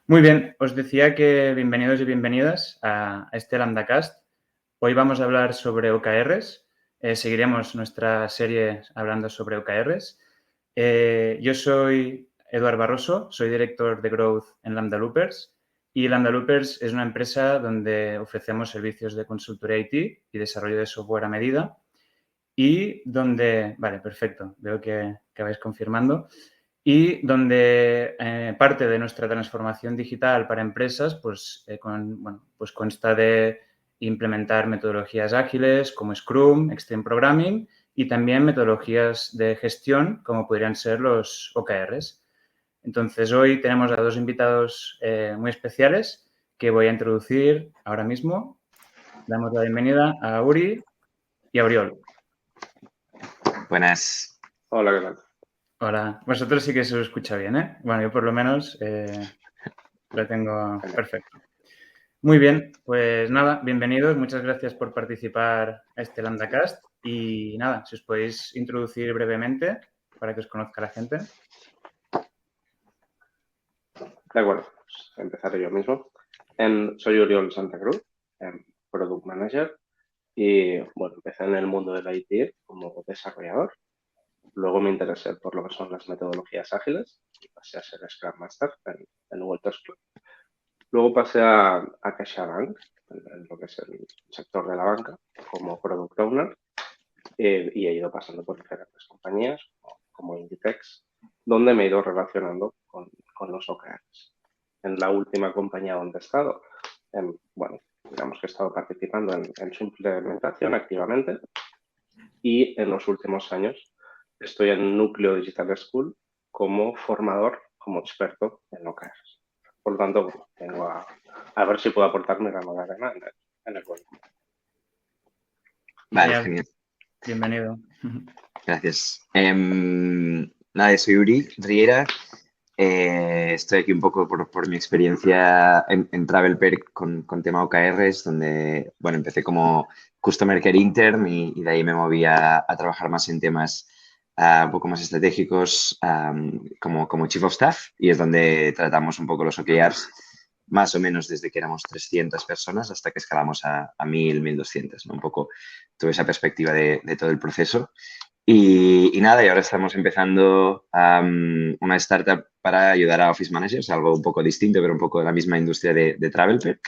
Muy bien, os decía que bienvenidos y bienvenidas a este LambdaCast. Hoy vamos a hablar sobre OKRs. Seguiremos nuestra serie hablando sobre OKRs. Yo soy Eduard Barroso, soy director de Growth en Lambda Loopers y Lambda Loopers es una empresa donde ofrecemos servicios de consultoría IT y desarrollo de software a medida y donde, vale, perfecto, veo que vais confirmando. Y donde parte de nuestra transformación digital para empresas pues consta de implementar metodologías ágiles como Scrum, Extreme Programming y también metodologías de gestión como podrían ser los OKRs. Entonces, hoy tenemos a dos invitados muy especiales que voy a introducir ahora mismo. Damos la bienvenida a Uri y a Oriol. Buenas. Hola, ¿qué tal? Hola. Vosotros sí que se os escucha bien, ¿eh? Bueno, yo por lo menos lo tengo perfecto. Muy bien, pues nada, bienvenidos. Muchas gracias por participar a este LambdaCast. Y nada, si os podéis introducir brevemente para que os conozca la gente. De acuerdo, pues empezaré yo mismo. Soy Oriol Santa Cruz, Product Manager, y bueno, empecé en el mundo del IT como desarrollador. Luego me interesé por lo que son las metodologías ágiles y pasé a ser Scrum Master en Walters Club. Luego pasé a CaixaBank, en lo que es el sector de la banca, como Product Owner, y he ido pasando por diferentes compañías, como Inditex, donde me he ido relacionando con los OKRs. En la última compañía donde he estado, digamos que he estado participando en su implementación activamente y en los últimos años estoy en Núcleo Digital School como formador, como experto en OKRs. Por lo tanto, vengo a ver si puedo aportar mi grano de arena en el juego. Vale, genial. Bienvenido. Gracias. Nada, soy Uri Riera. Estoy aquí un poco por mi experiencia en TravelPerk con tema OKRs, donde, bueno, empecé como Customer Care Intern y de ahí me moví a trabajar más en temas un poco más estratégicos como Chief of Staff, y es donde tratamos un poco los OKRs, más o menos desde que éramos 300 personas hasta que escalamos a 1.000, 1.200, ¿no? Un poco toda esa perspectiva de todo el proceso. Y nada, y ahora estamos empezando una startup para ayudar a office managers, algo un poco distinto, pero un poco de la misma industria de TravelPerk.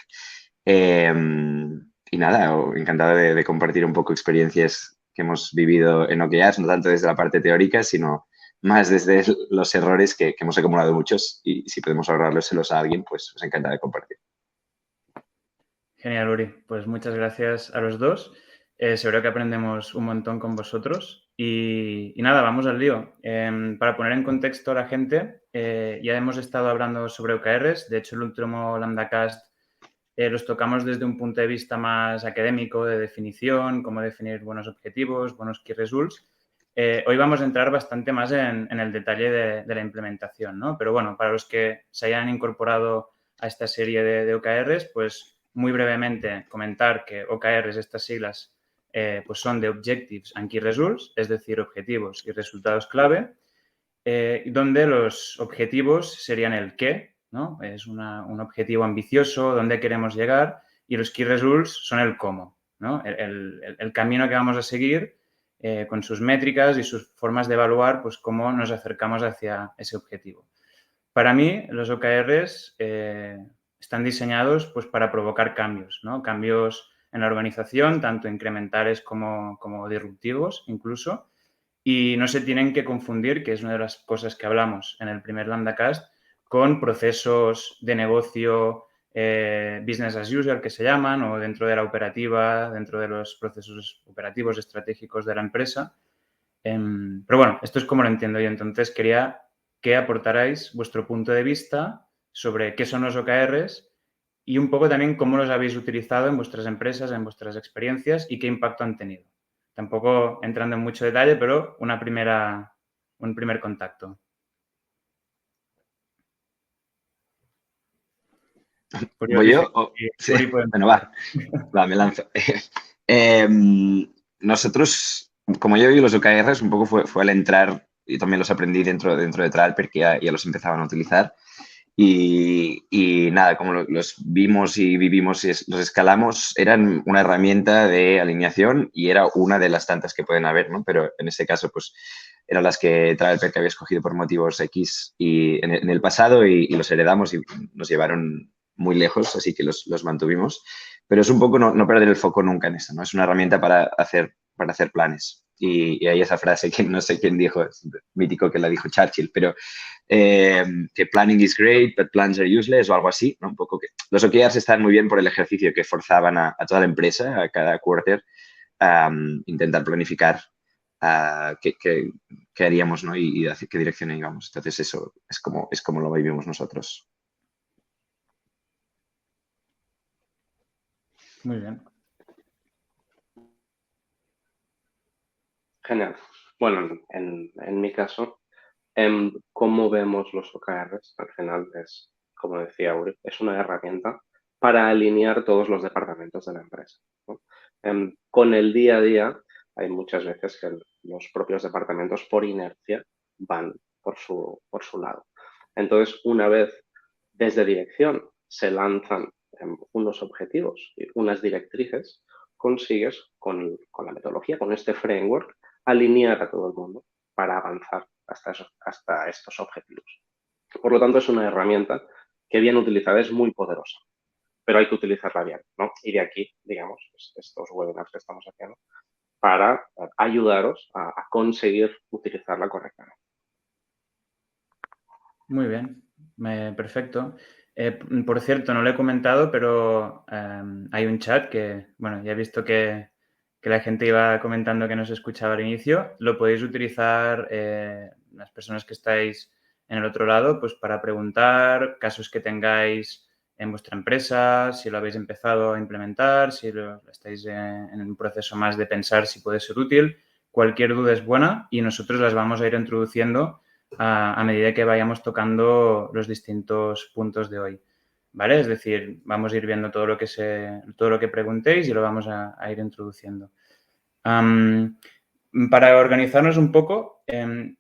Y nada, encantado de compartir un poco experiencias que hemos vivido en OKRs, no tanto desde la parte teórica, sino más desde los errores que hemos acumulado muchos, y si podemos ahorrárselos a alguien, pues nos encanta de compartir. Genial, Uri. Pues muchas gracias a los dos. Seguro que aprendemos un montón con vosotros. Y nada, vamos al lío. Para poner en contexto a la gente, ya hemos estado hablando sobre OKRs. De hecho, el último LambdaCast los tocamos desde un punto de vista más académico, de definición, cómo definir buenos objetivos, buenos key results. Hoy vamos a entrar bastante más en el detalle de la implementación, ¿no? Pero bueno, para los que se hayan incorporado a esta serie de OKRs, pues muy brevemente comentar que OKRs, estas siglas, pues son de Objectives and Key Results, es decir, objetivos y resultados clave, donde los objetivos serían el qué, ¿no? Es un objetivo ambicioso, dónde queremos llegar, y los key results son el cómo, ¿no? El camino que vamos a seguir con sus métricas y sus formas de evaluar, pues cómo nos acercamos hacia ese objetivo. Para mí, los OKRs están diseñados pues, para provocar cambios, ¿no? Cambios en la organización, tanto incrementales como disruptivos incluso, y no se tienen que confundir, que es una de las cosas que hablamos en el primer LambdaCast, con procesos de negocio business as usual, que se llaman, o dentro de la operativa, dentro de los procesos operativos estratégicos de la empresa. Pero bueno, esto es como lo entiendo yo. Entonces, quería que aportarais vuestro punto de vista sobre qué son los OKRs y un poco también cómo los habéis utilizado en vuestras empresas, en vuestras experiencias y qué impacto han tenido. Tampoco entrando en mucho detalle, pero un primer contacto. ¿Voy yo? Sí. Bueno, va, me lanzo. Nosotros, como yo vi los OKRs, un poco fue al entrar, y también los aprendí dentro de TravelPerk, que ya los empezaban a utilizar. Y Y nada, como los vimos y vivimos y los escalamos, eran una herramienta de alineación y era una de las tantas que pueden haber, ¿no? Pero en este caso, pues eran las que TravelPerk había escogido por motivos X y en el pasado y los heredamos y nos llevaron muy lejos, así que los mantuvimos. Pero es un poco no perder el foco nunca en esto, ¿no? Es una herramienta para hacer planes. Y hay esa frase que no sé quién dijo, es mítico que la dijo Churchill, pero que planning is great, but plans are useless o algo así, ¿no? Un poco que los OKRs están muy bien por el ejercicio que forzaban a toda la empresa, a cada quarter, a intentar planificar qué haríamos, ¿no? Y hacia qué dirección íbamos. Entonces eso es como lo vivimos nosotros. Muy bien. Genial. Bueno, en mi caso, cómo vemos los OKRs, al final es, como decía Uri, es una herramienta para alinear todos los departamentos de la empresa, ¿no? Con el día a día hay muchas veces que los propios departamentos por inercia van por su lado. Entonces, una vez desde dirección se lanzan unos objetivos y unas directrices, consigues con la metodología, con este framework, alinear a todo el mundo para avanzar hasta estos objetivos. Por lo tanto, es una herramienta que bien utilizada es muy poderosa, pero hay que utilizarla bien, ¿no? Y de aquí, digamos, estos webinars que estamos haciendo para ayudaros a conseguir utilizarla correctamente. Muy bien, perfecto. Por cierto, no lo he comentado, pero hay un chat que, bueno, ya he visto que la gente iba comentando que no se escuchaba al inicio. Lo podéis utilizar las personas que estáis en el otro lado, pues para preguntar casos que tengáis en vuestra empresa, si lo habéis empezado a implementar, si estáis en un proceso más de pensar si puede ser útil. Cualquier duda es buena y nosotros las vamos a ir introduciendo a medida que vayamos tocando los distintos puntos de hoy, ¿vale? Es decir, vamos a ir viendo todo lo que preguntéis y lo vamos a ir introduciendo. Para organizarnos un poco,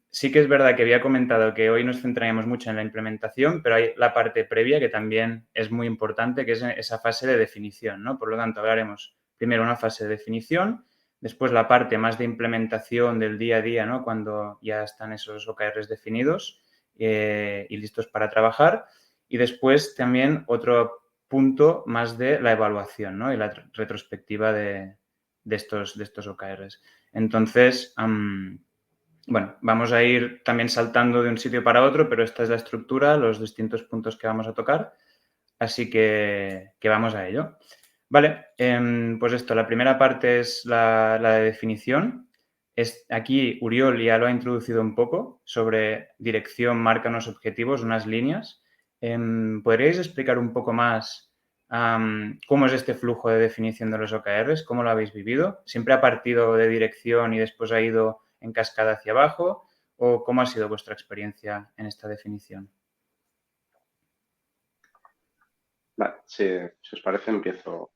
sí que es verdad que había comentado que hoy nos centraríamos mucho en la implementación, pero hay la parte previa que también es muy importante, que es esa fase de definición, ¿no? Por lo tanto, hablaremos primero una fase de definición, después la parte más de implementación del día a día, ¿no? Cuando ya están esos OKRs definidos y listos para trabajar. Y después también otro punto más de la evaluación, ¿no? Y la retrospectiva de estos OKRs. Entonces, bueno, vamos a ir también saltando de un sitio para otro, pero esta es la estructura, los distintos puntos que vamos a tocar. Así que vamos a ello. Vale, pues esto, la primera parte es la de definición. Aquí Uriol ya lo ha introducido un poco sobre dirección, marca unos objetivos, unas líneas. ¿Podríais explicar un poco más cómo es este flujo de definición de los OKRs? ¿Cómo lo habéis vivido? ¿Siempre ha partido de dirección y después ha ido en cascada hacia abajo? ¿O cómo ha sido vuestra experiencia en esta definición? Vale, si os parece, empiezo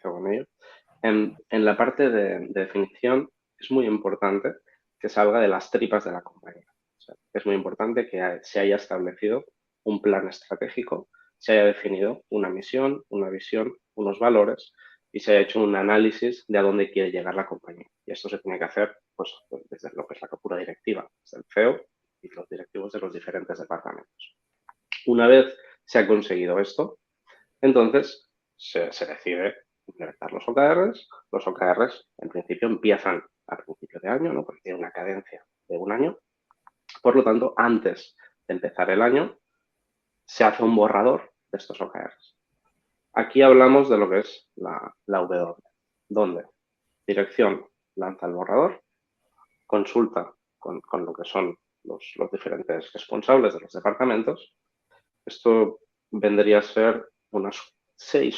con ello. En la parte de definición es muy importante que salga de las tripas de la compañía. O sea, es muy importante que se haya establecido un plan estratégico, se haya definido una misión, una visión, unos valores y se haya hecho un análisis de a dónde quiere llegar la compañía. Y esto se tiene que hacer pues, desde lo que es la cúpula directiva, desde el CEO y los directivos de los diferentes departamentos. Una vez se ha conseguido esto, entonces se decide implementar los OKRs. Los OKRs, en principio, empiezan a principio de año, ¿no? Porque tiene una cadencia de un año. Por lo tanto, antes de empezar el año, se hace un borrador de estos OKRs. Aquí hablamos de lo que es la W, donde dirección lanza el borrador, consulta con lo que son los diferentes responsables de los departamentos. Esto vendría a ser unas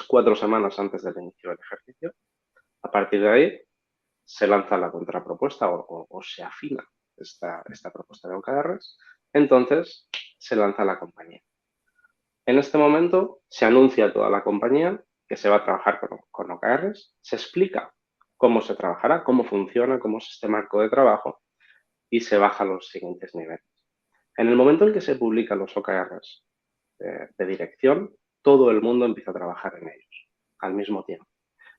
4 semanas antes del inicio del ejercicio. A partir de ahí se lanza la contrapropuesta o se afina esta propuesta de OKRs. Entonces se lanza la compañía. En este momento se anuncia a toda la compañía que se va a trabajar con OKRs, se explica cómo se trabajará, cómo funciona, cómo es este marco de trabajo y se baja a los siguientes niveles. En el momento en que se publican los OKRs de dirección, todo el mundo empieza a trabajar en ellos al mismo tiempo.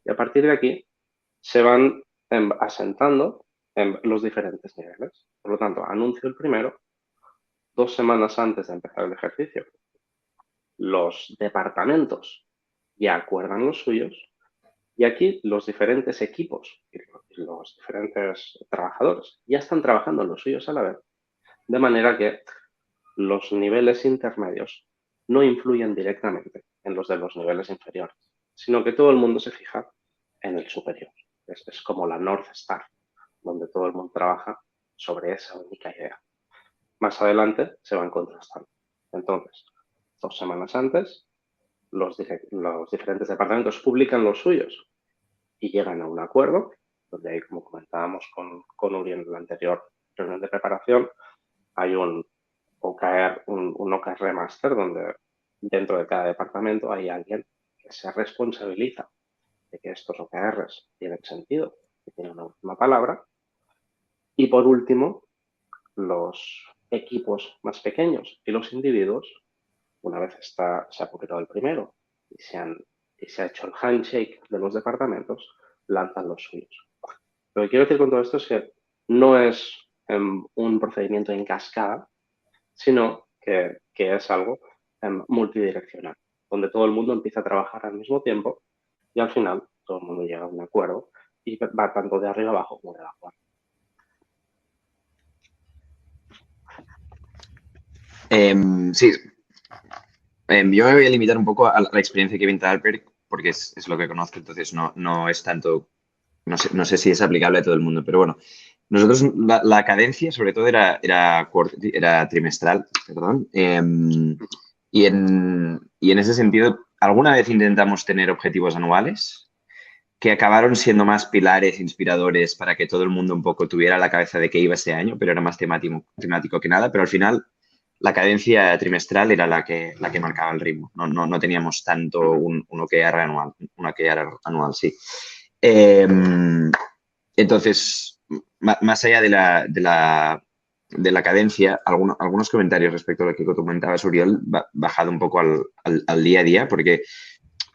Y a partir de aquí se van asentando en los diferentes niveles. Por lo tanto, anuncio el primero 2 semanas antes de empezar el ejercicio. Los departamentos ya acuerdan los suyos y aquí los diferentes equipos y los diferentes trabajadores ya están trabajando en los suyos a la vez, de manera que los niveles intermedios no influyen directamente en los de los niveles inferiores, sino que todo el mundo se fija en el superior. Es como la North Star, donde todo el mundo trabaja sobre esa única idea. Más adelante se van contrastando. Entonces, 2 semanas antes, los diferentes departamentos publican los suyos y llegan a un acuerdo, donde ahí, como comentábamos con Uri en la anterior reunión de preparación, hay un OKR Master, donde dentro de cada departamento hay alguien que se responsabiliza de que estos OKRs tienen sentido, que tienen una última palabra. Y por último, los equipos más pequeños y los individuos, una vez se ha publicado el primero y se ha hecho el handshake de los departamentos, lanzan los suyos. Lo que quiero decir con todo esto es que no es un procedimiento en cascada, sino que es algo multidireccional, donde todo el mundo empieza a trabajar al mismo tiempo y al final todo el mundo llega a un acuerdo y va tanto de arriba abajo como de abajo. Sí, yo me voy a limitar un poco a la experiencia que viene de Alper, porque es lo que conozco, entonces no es tanto, no sé si es aplicable a todo el mundo, pero bueno, nosotros la cadencia sobre todo era trimestral, perdón, y en ese sentido, alguna vez intentamos tener objetivos anuales que acabaron siendo más pilares inspiradores para que todo el mundo un poco tuviera la cabeza de qué iba ese año, pero era más temático que nada, pero al final la cadencia trimestral era la que marcaba el ritmo. No teníamos tanto un OKR anual, sí. Entonces, más allá de la cadencia, algunos comentarios respecto a lo que comentabas, Uriol, bajado un poco al día a día, porque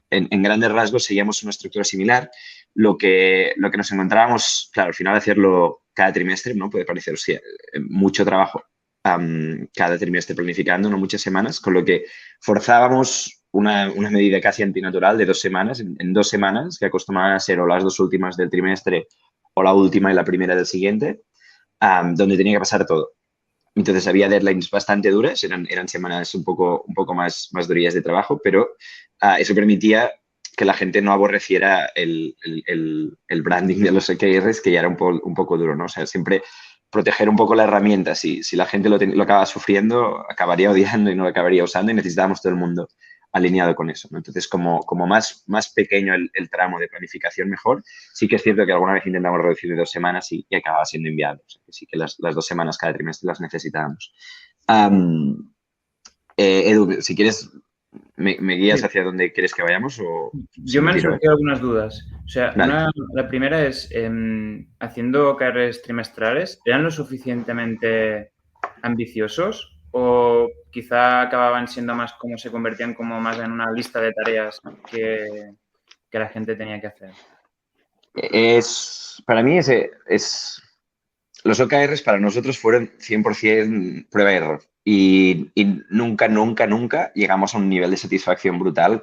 en grandes rasgos seguíamos una estructura similar. Lo que nos encontrábamos, claro, al final de hacerlo cada trimestre, ¿no? Puede parecer mucho trabajo cada trimestre planificando, no muchas semanas, con lo que forzábamos una medida casi antinatural de 2 semanas, en 2 semanas, que acostumbraban a ser o las 2 últimas del trimestre o la última y la primera del siguiente, donde tenía que pasar todo. Entonces había deadlines bastante duras, eran semanas un poco más durillas de trabajo, pero eso permitía que la gente no aborreciera el branding de los OKRs, que ya era un poco duro, ¿no? O sea, siempre proteger un poco la herramienta. Si la gente lo acaba sufriendo, acabaría odiando y no lo acabaría usando y necesitábamos todo el mundo alineado con eso, ¿no? Entonces, como más pequeño el tramo de planificación, mejor. Sí que es cierto que alguna vez intentamos reducir de 2 semanas y acababa siendo inviable. O sea, que sí que las 2 semanas cada trimestre las necesitábamos. Edu, si quieres, ¿me guías hacia dónde quieres que vayamos? O yo me han surgido algunas dudas. O sea, vale. La primera es, haciendo OKRs trimestrales, ¿eran lo suficientemente ambiciosos? ¿O quizá acababan siendo más como se convertían como más en una lista de tareas que la gente tenía que hacer? Para mí, los OKRs para nosotros fueron 100% prueba y error. Y nunca llegamos a un nivel de satisfacción brutal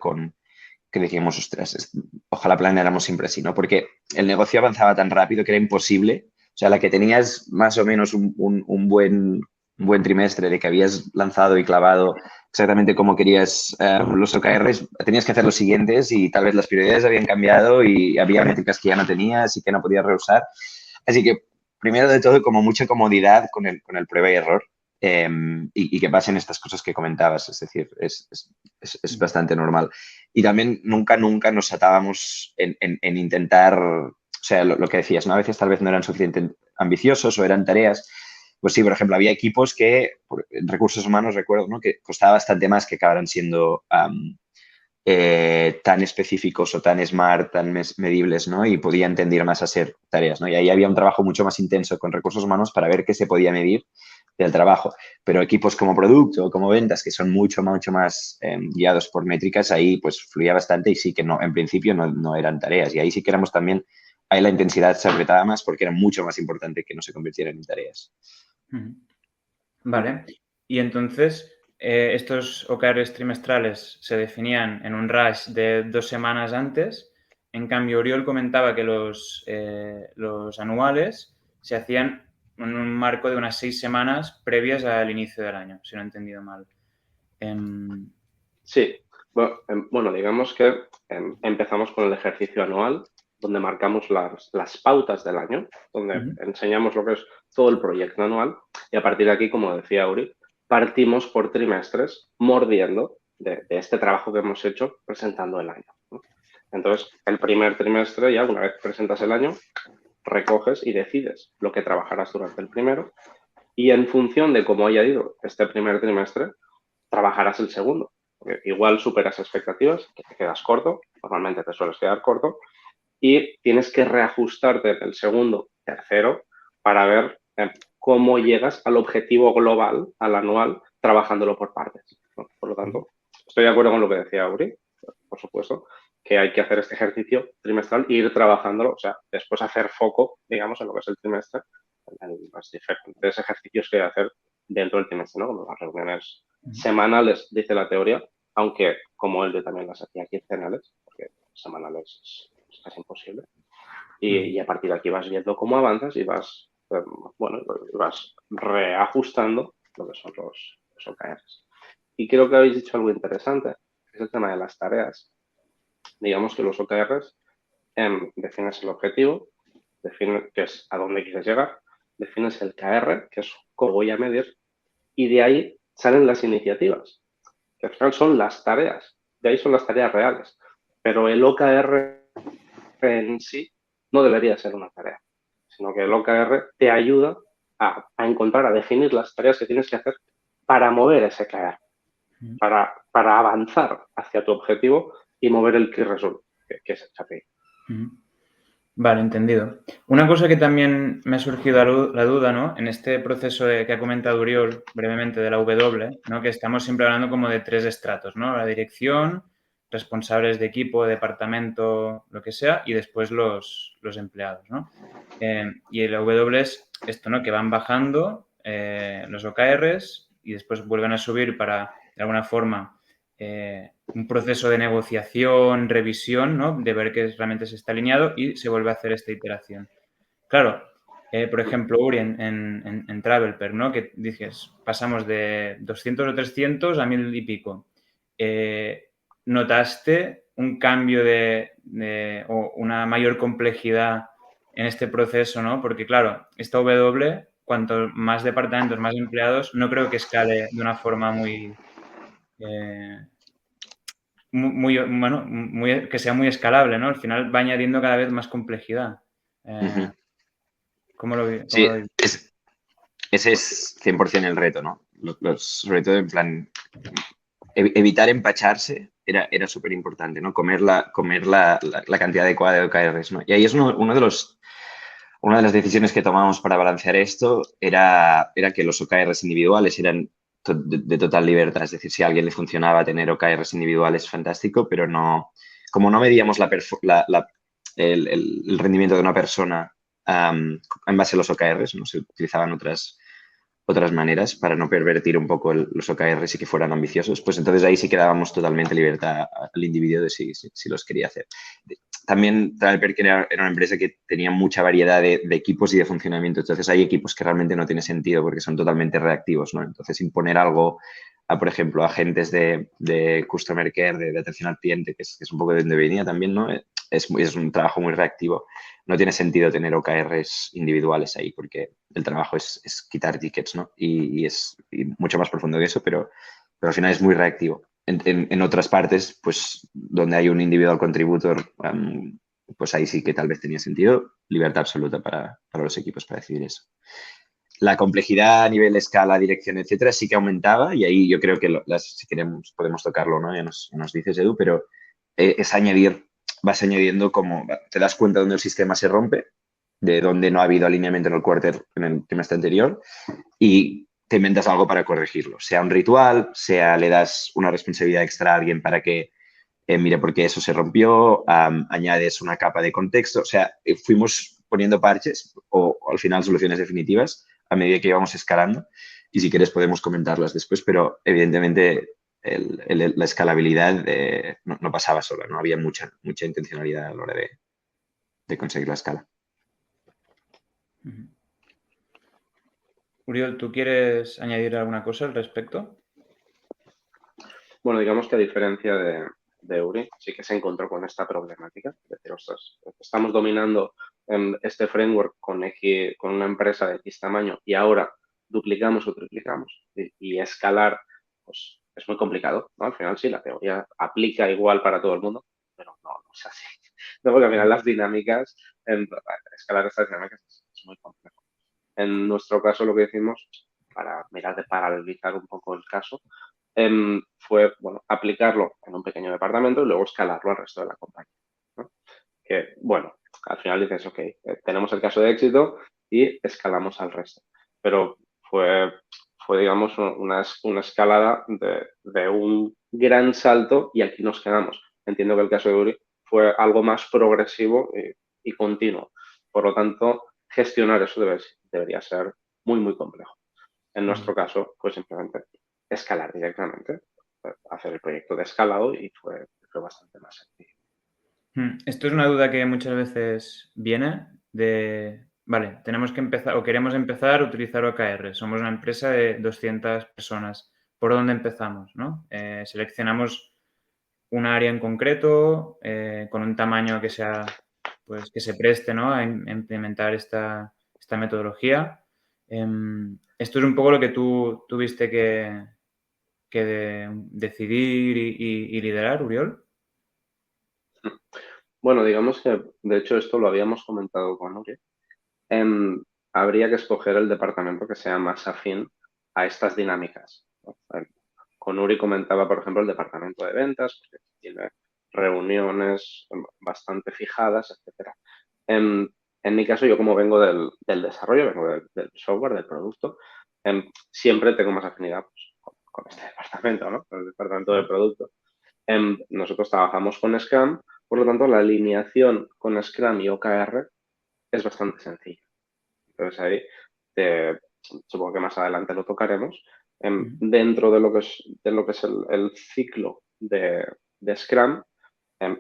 que decíamos, ostras, ojalá planeáramos siempre así, ¿no? Porque el negocio avanzaba tan rápido que era imposible. O sea, la que tenías más o menos un buen trimestre de que habías lanzado y clavado exactamente como querías los OKRs, tenías que hacer los siguientes y tal vez las prioridades habían cambiado y había métricas que ya no tenías y que no podías rehusar. Así que, primero de todo, como mucha comodidad con el prueba y error. Y que pasen estas cosas que comentabas, es decir, es bastante normal. Y también nunca nos atábamos en intentar, o sea, lo que decías, ¿no? A veces tal vez no eran suficientemente ambiciosos o eran tareas. Pues sí, por ejemplo, había equipos que, en recursos humanos, recuerdo, ¿no? Que costaba bastante más que acabaran siendo tan específicos o tan smart, tan medibles, ¿no? Y podían tender más a ser tareas, ¿no? Y ahí había un trabajo mucho más intenso con recursos humanos para ver qué se podía medir del trabajo. Pero equipos como producto o como ventas, que son mucho más guiados por métricas, ahí pues fluía bastante y sí que no, en principio no eran tareas. Y ahí sí que éramos también, ahí la intensidad se apretaba más porque era mucho más importante que no se convirtieran en tareas. Vale. Y entonces, estos OKRs trimestrales se definían en un rush de 2 semanas antes. En cambio, Oriol comentaba que los anuales se hacían en un marco de unas 6 semanas previas al inicio del año, si no he entendido mal. Sí, bueno, digamos que empezamos con el ejercicio anual, donde marcamos las pautas del año, donde enseñamos lo que es todo el proyecto anual y a partir de aquí, como decía Uri, partimos por trimestres mordiendo de este trabajo que hemos hecho presentando el año, ¿no? Entonces, el primer trimestre ya, una vez presentas el año, recoges y decides lo que trabajarás durante el primero y en función de cómo haya ido este primer trimestre, trabajarás el segundo. Porque igual superas expectativas, que te quedas corto, normalmente te sueles quedar corto, y tienes que reajustarte en el segundo, tercero, para ver cómo llegas al objetivo global, al anual, trabajándolo por partes, ¿no? Por lo tanto, estoy de acuerdo con lo que decía Uri, por supuesto, que hay que hacer este ejercicio trimestral e ir trabajándolo, o sea, después hacer foco, digamos, en lo que es el trimestre, en los diferentes ejercicios que hay que hacer dentro del trimestre, ¿no? Como las reuniones semanales, dice la teoría, aunque como él yo también las hacía quincenales, porque semanales es casi imposible. Y a partir de aquí vas viendo cómo avanzas y vas, vas reajustando lo que son los OKRs. Y creo que habéis dicho algo interesante, que es el tema de las tareas. Digamos que los OKRs defines el objetivo, defines que es a dónde quieres llegar, defines el KR, que es cómo voy a medir, y de ahí salen las iniciativas, que al final son las tareas, de ahí son las tareas reales. Pero el OKR en sí no debería ser una tarea, sino que el OKR te ayuda a encontrar, a definir las tareas que tienes que hacer para mover ese KR, para avanzar hacia tu objetivo y mover el key result, que es el KPI. Vale, entendido. Una cosa que también me ha surgido la duda, ¿no? En este proceso que ha comentado Oriol brevemente de la W, ¿no? Que estamos siempre hablando como de 3 estratos, ¿no? La dirección, responsables de equipo, departamento, lo que sea, y después los empleados, ¿no? Y el W es esto, ¿no? Que van bajando los OKRs y después vuelven a subir para, de alguna forma, un proceso de negociación, revisión, ¿no? De ver que realmente se está alineado y se vuelve a hacer esta iteración. Claro, por ejemplo, Uri, en Travelper, ¿no? Que dices, pasamos de 200 o 300 a 1000 y pico. ¿Notaste un cambio o una mayor complejidad en este proceso, ¿no? Porque, claro, esta W, cuanto más departamentos, más empleados, no creo que escale de una forma muy que sea muy escalable, ¿no? Al final va añadiendo cada vez más complejidad. ¿Cómo lo veis? Sí, ese es 100% el reto, ¿no? Sobre todo en plan, evitar empacharse era súper importante, ¿no? Comer la cantidad adecuada de OKRs, ¿no? Y ahí es una de las decisiones que tomamos para balancear esto era que los OKRs individuales eran de total libertad. Es decir, si a alguien le funcionaba tener OKRs individuales, fantástico, pero no, como no medíamos el rendimiento de una persona en base a los OKRs, no se utilizaban otras maneras para no pervertir un poco los OKRs y que fueran ambiciosos, pues entonces ahí sí que dábamos totalmente libertad al individuo de si los quería hacer. También Travelper era una empresa que tenía mucha variedad de equipos y de funcionamiento, entonces hay equipos que realmente no tiene sentido porque son totalmente reactivos, ¿no? Entonces imponer algo a, por ejemplo, agentes de Customer Care, de atención al cliente, que es un poco de donde venía también, ¿no? Es un trabajo muy reactivo. No tiene sentido tener OKRs individuales ahí porque el trabajo es quitar tickets, ¿no? Y es mucho más profundo que eso, pero al final es muy reactivo. En otras partes, pues donde hay un individual contributor, pues ahí sí que tal vez tenía sentido. Libertad absoluta para los equipos para decidir eso. La complejidad a nivel escala, dirección, etcétera, sí que aumentaba y ahí yo creo que si queremos podemos tocarlo, ¿no? Ya nos dices, Edu, pero vas añadiendo como te das cuenta donde el sistema se rompe, de donde no ha habido alineamiento en el quarter, en el trimestre anterior, y te inventas algo para corregirlo. Sea un ritual, sea le das una responsabilidad extra a alguien para que mire por qué eso se rompió, añades una capa de contexto. O sea, fuimos poniendo parches o al final soluciones definitivas a medida que íbamos escalando. Y si quieres podemos comentarlas después, pero evidentemente la escalabilidad no pasaba sola, no había mucha intencionalidad a la hora de conseguir la escala. Uriol, ¿tú quieres añadir alguna cosa al respecto? Bueno, digamos que a diferencia de Uri, sí que se encontró con esta problemática. Es decir, ostras, estamos dominando este framework con una empresa de X tamaño y ahora duplicamos o triplicamos. Y escalar pues, es muy complicado, ¿no? Al final sí, la teoría aplica igual para todo el mundo, pero no es así. No, porque al final las dinámicas, escalar estas dinámicas es muy complejo. En nuestro caso, lo que hicimos, para mirar de paralelizar un poco el caso, fue aplicarlo en un pequeño departamento y luego escalarlo al resto de la compañía, ¿no? Que, bueno, al final dices, ok, tenemos el caso de éxito y escalamos al resto. Pero fue digamos, una escalada de un gran salto y aquí nos quedamos. Entiendo que el caso de Uri fue algo más progresivo y continuo. Por lo tanto, gestionar eso debería ser muy, muy complejo. En nuestro caso, pues simplemente escalar directamente, hacer el proyecto de escalado y fue bastante más sencillo. Esto es una duda que muchas veces viene de, vale, tenemos que empezar o queremos empezar a utilizar OKR. Somos una empresa de 200 personas. ¿Por dónde empezamos? ¿No? Seleccionamos un área en concreto con un tamaño que sea, pues, que se preste, ¿no? a implementar esta metodología. Esto es un poco lo que tú tuviste que decidir y liderar, Uriol. Bueno, digamos que, de hecho, esto lo habíamos comentado con Uri. Habría que escoger el departamento que sea más afín a estas dinámicas, ¿no? Con Uri comentaba, por ejemplo, el departamento de ventas, porque tiene reuniones bastante fijadas, etcétera. En mi caso, yo como vengo del desarrollo, vengo del software, del producto, siempre tengo más afinidad pues, con este departamento, ¿no? Con el departamento de producto. Nosotros trabajamos con Scrum, por lo tanto, la alineación con Scrum y OKR es bastante sencilla. Entonces ahí, supongo que más adelante lo tocaremos, dentro de lo que es el ciclo de Scrum,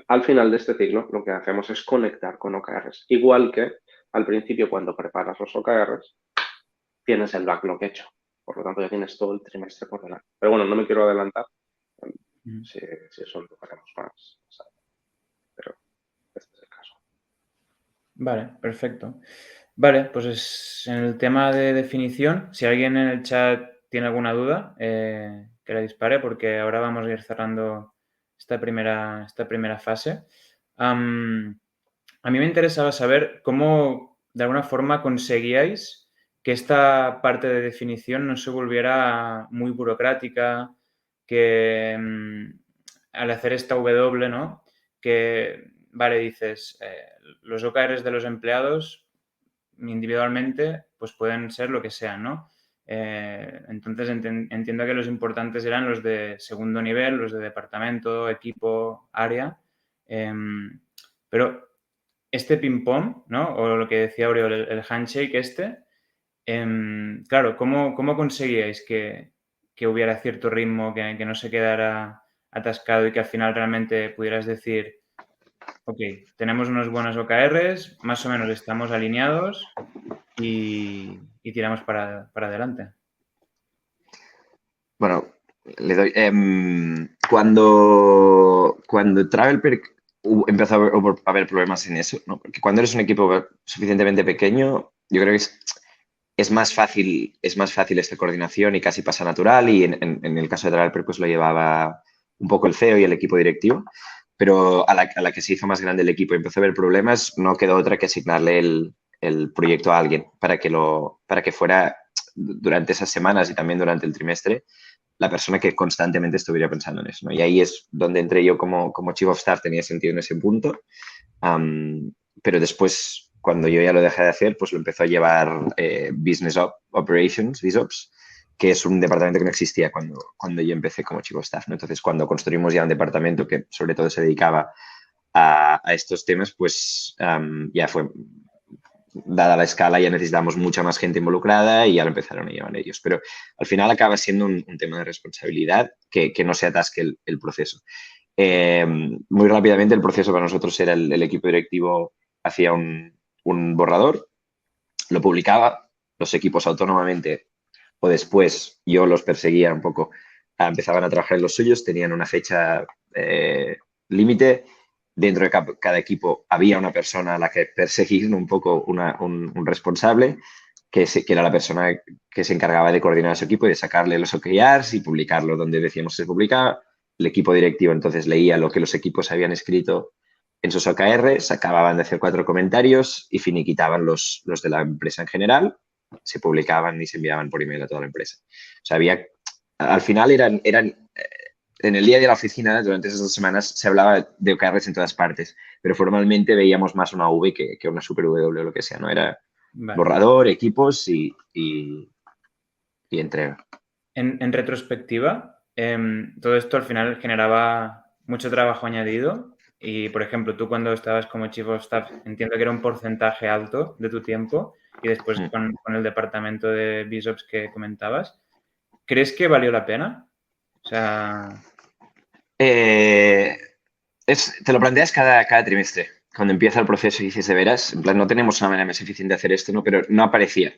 al final de este ciclo lo que hacemos es conectar con OKRs. Igual que al principio cuando preparas los OKRs, tienes el backlog hecho. Por lo tanto, ya tienes todo el trimestre por delante. Pero bueno, no me quiero adelantar. Si eso lo tocaremos más. Pero este es el caso. Vale, perfecto. Vale, pues en el tema de definición, si alguien en el chat tiene alguna duda, que la dispare porque ahora vamos a ir cerrando esta primera fase. A mí me interesaba saber cómo, de alguna forma, conseguíais que esta parte de definición no se volviera muy burocrática, que al hacer esta W, ¿no? Que, vale, dices, los OKRs de los empleados individualmente pues pueden ser lo que sean, ¿no? Entonces entiendo que los importantes eran los de segundo nivel, los de departamento, equipo, área. Pero este ping-pong, ¿no? O lo que decía Oriol, el handshake este, claro, ¿cómo conseguíais que hubiera cierto ritmo, que no se quedara atascado y que al final realmente pudieras decir, ok, tenemos unos buenos OKRs, más o menos estamos alineados y tiramos para adelante? Bueno, le doy. Cuando Travelperk empezó a haber problemas en eso, ¿no? Porque cuando eres un equipo suficientemente pequeño, yo creo que es más fácil esta coordinación y casi pasa natural. Y en el caso de Travelperk, pues lo llevaba un poco el CEO y el equipo directivo. Pero a la que se hizo más grande el equipo y empezó a haber problemas, no quedó otra que asignarle el proyecto a alguien para que fuera durante esas semanas y también durante el trimestre la persona que constantemente estuviera pensando en eso, ¿no? Y ahí es donde entré yo como Chief of Staff, tenía sentido en ese punto. Pero después, cuando yo ya lo dejé de hacer, pues lo empezó a llevar Business Operations, BizOps, que es un departamento que no existía cuando yo empecé como chief of staff, ¿no? Entonces, cuando construimos ya un departamento que sobre todo se dedicaba a estos temas, pues ya fue, dada la escala, ya necesitamos mucha más gente involucrada y ya lo empezaron a llevar ellos. Pero al final acaba siendo un tema de responsabilidad que no se atasque el proceso. Muy rápidamente el proceso para nosotros era el equipo directivo hacía un borrador, lo publicaba, los equipos autónomamente o después yo los perseguía un poco, empezaban a trabajar en los suyos, tenían una fecha límite. Dentro de cada equipo había una persona a la que perseguir, un poco un responsable, que era la persona que se encargaba de coordinar a su equipo y de sacarle los OKRs y publicarlo donde decíamos que se publicaba. El equipo directivo entonces leía lo que los equipos habían escrito en sus OKRs, acababan de hacer 4 comentarios y finiquitaban los de la empresa en general, se publicaban y se enviaban por email a toda la empresa. O sea, al final eran en el día de la oficina, durante esas 2 semanas, se hablaba de OKRs en todas partes, pero formalmente veíamos más una V que una super W o lo que sea, ¿no? Era borrador, equipos y entrega. En retrospectiva, todo esto al final generaba mucho trabajo añadido y, por ejemplo, tú cuando estabas como Chief of Staff, entiendo que era un porcentaje alto de tu tiempo y después con el departamento de BizOps que comentabas, ¿crees que valió la pena? O sea... te lo planteas cada trimestre. Cuando empieza el proceso y dices, de veras, en plan, no tenemos una manera más eficiente de hacer esto, ¿no? Pero no aparecía,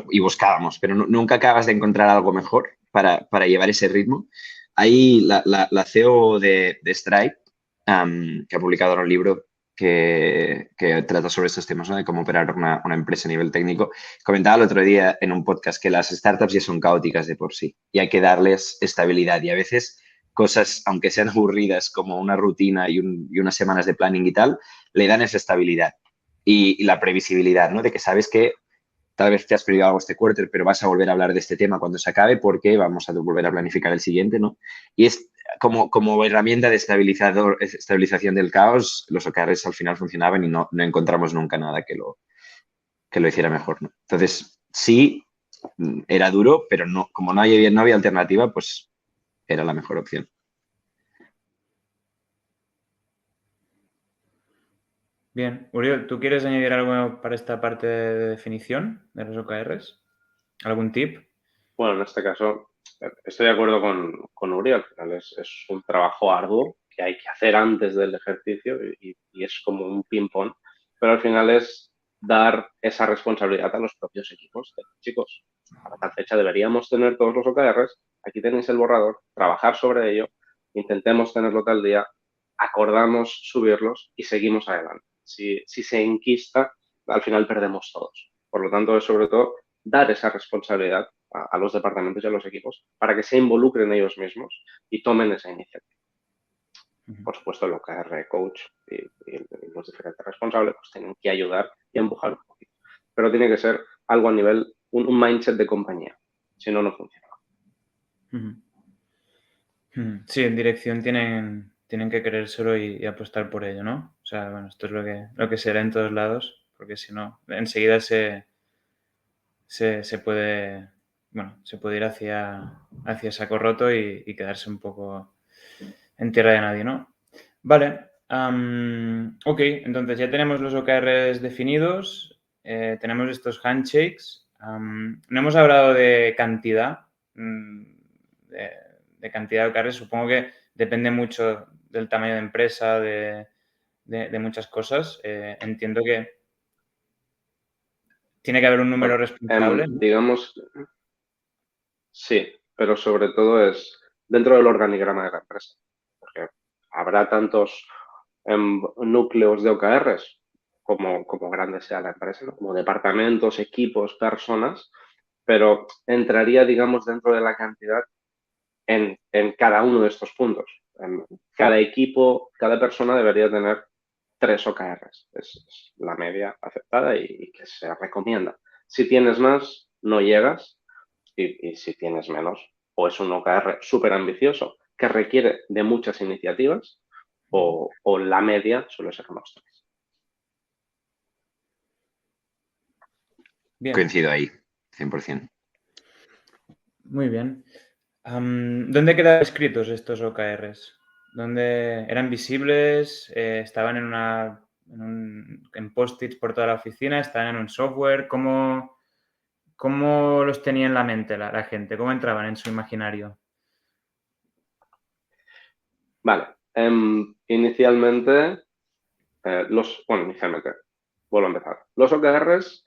y buscábamos, pero nunca acabas de encontrar algo mejor para llevar ese ritmo. Ahí la CEO de Stripe, que ha publicado un libro que trata sobre estos temas, ¿no? De cómo operar una empresa a nivel técnico, comentaba el otro día en un podcast que las startups ya son caóticas de por sí y hay que darles estabilidad y a veces cosas, aunque sean aburridas como una rutina y unas semanas de planning y tal, le dan esa estabilidad y la previsibilidad, ¿no? De que sabes que tal vez te has perdido algo este quarter, pero vas a volver a hablar de este tema cuando se acabe porque vamos a volver a planificar el siguiente, ¿no? Y es como herramienta de estabilización del caos, los OKRs al final funcionaban y no encontramos nunca nada que lo hiciera mejor, ¿no? Entonces, sí, era duro, pero no, como no había alternativa, pues era la mejor opción. Bien. Uriol, ¿tú quieres añadir algo para esta parte de definición de los OKRs? ¿Algún tip? Bueno, en este caso estoy de acuerdo con Uri, al final es un trabajo arduo que hay que hacer antes del ejercicio y es como un ping-pong, pero al final es dar esa responsabilidad a los propios equipos. Chicos, para tal fecha deberíamos tener todos los OKRs, aquí tenéis el borrador, trabajar sobre ello, intentemos tenerlo tal día, acordamos subirlos y seguimos adelante. Si se enquista, al final perdemos todos. Por lo tanto, es sobre todo dar esa responsabilidad a los departamentos y a los equipos para que se involucren ellos mismos y tomen esa iniciativa. Por supuesto, el OKR coach y los diferentes responsables pues tienen que ayudar y empujar un poquito. Pero tiene que ser algo a nivel, un mindset de compañía. Si no, no funciona. Sí, en dirección tienen que creérselo y apostar por ello, ¿no? O sea, bueno, esto es lo que será en todos lados, porque si no, enseguida se puede, bueno, se puede ir hacia saco roto y quedarse un poco en tierra de nadie, ¿no? Vale. Ok, entonces ya tenemos los OKRs definidos, tenemos estos handshakes. No hemos hablado de cantidad, de cantidad de OKRs. Supongo que depende mucho del tamaño de empresa, de muchas cosas. Entiendo que tiene que haber un número responsable, ¿no? Digamos, sí, pero sobre todo es dentro del organigrama de la empresa. Porque habrá tantos núcleos de OKRs como grande sea la empresa, ¿no? Como departamentos, equipos, personas, pero entraría, digamos, dentro de la cantidad en cada uno de estos puntos. Cada equipo, cada persona debería tener 3 OKRs. Es la media aceptada y que se recomienda. Si tienes más, no llegas y si tienes menos, o es un OKR súper ambicioso que requiere de muchas iniciativas o la media suele ser unos 3. Bien. Coincido ahí, 100%. Muy bien. ¿Dónde quedaban escritos estos OKRs? ¿Dónde eran visibles? ¿Estaban en post-its por toda la oficina? ¿Estaban en un software? ¿Cómo los tenía en la mente la gente? ¿Cómo entraban en su imaginario? Vale. Inicialmente, vuelvo a empezar. Los OKRs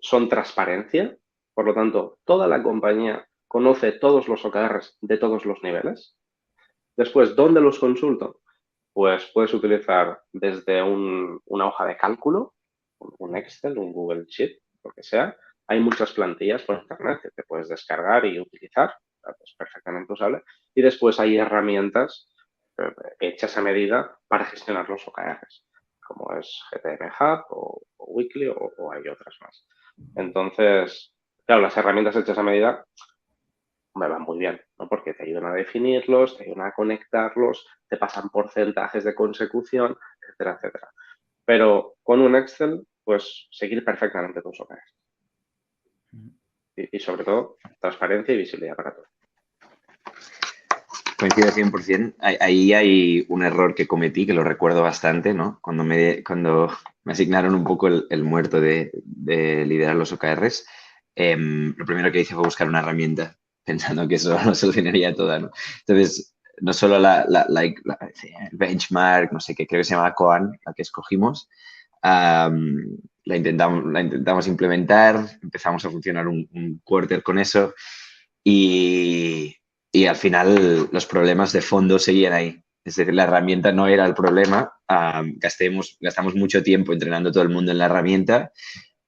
son transparencia, por lo tanto, toda la compañía conoce todos los OKRs de todos los niveles. Después, ¿dónde los consulto? Pues puedes utilizar desde una hoja de cálculo, un Excel, un Google Sheet, lo que sea. Hay muchas plantillas por internet que te puedes descargar y utilizar, es perfectamente usable. Y después hay herramientas hechas a medida para gestionar los OKRs, como es GTM Hub o Weekly o hay otras más. Entonces, claro, las herramientas hechas a medida me van muy bien, ¿no? Porque te ayudan a definirlos, te ayudan a conectarlos, te pasan porcentajes de consecución, etcétera, etcétera. Pero con un Excel, pues seguir perfectamente tus OKRs. Y sobre todo, transparencia y visibilidad para todos. Coincido 100%. Ahí hay un error que cometí, que lo recuerdo bastante, ¿no? Cuando me asignaron un poco el muerto de liderar los OKRs, lo primero que hice fue buscar una herramienta, pensando que eso lo solucionaría toda, ¿no? Entonces, no solo el benchmark, no sé qué, creo que se llama Koan, la que escogimos, la intentamos implementar, empezamos a funcionar un quarter con eso y al final los problemas de fondo seguían ahí. Es decir, la herramienta no era el problema. Gastamos mucho tiempo entrenando todo el mundo en la herramienta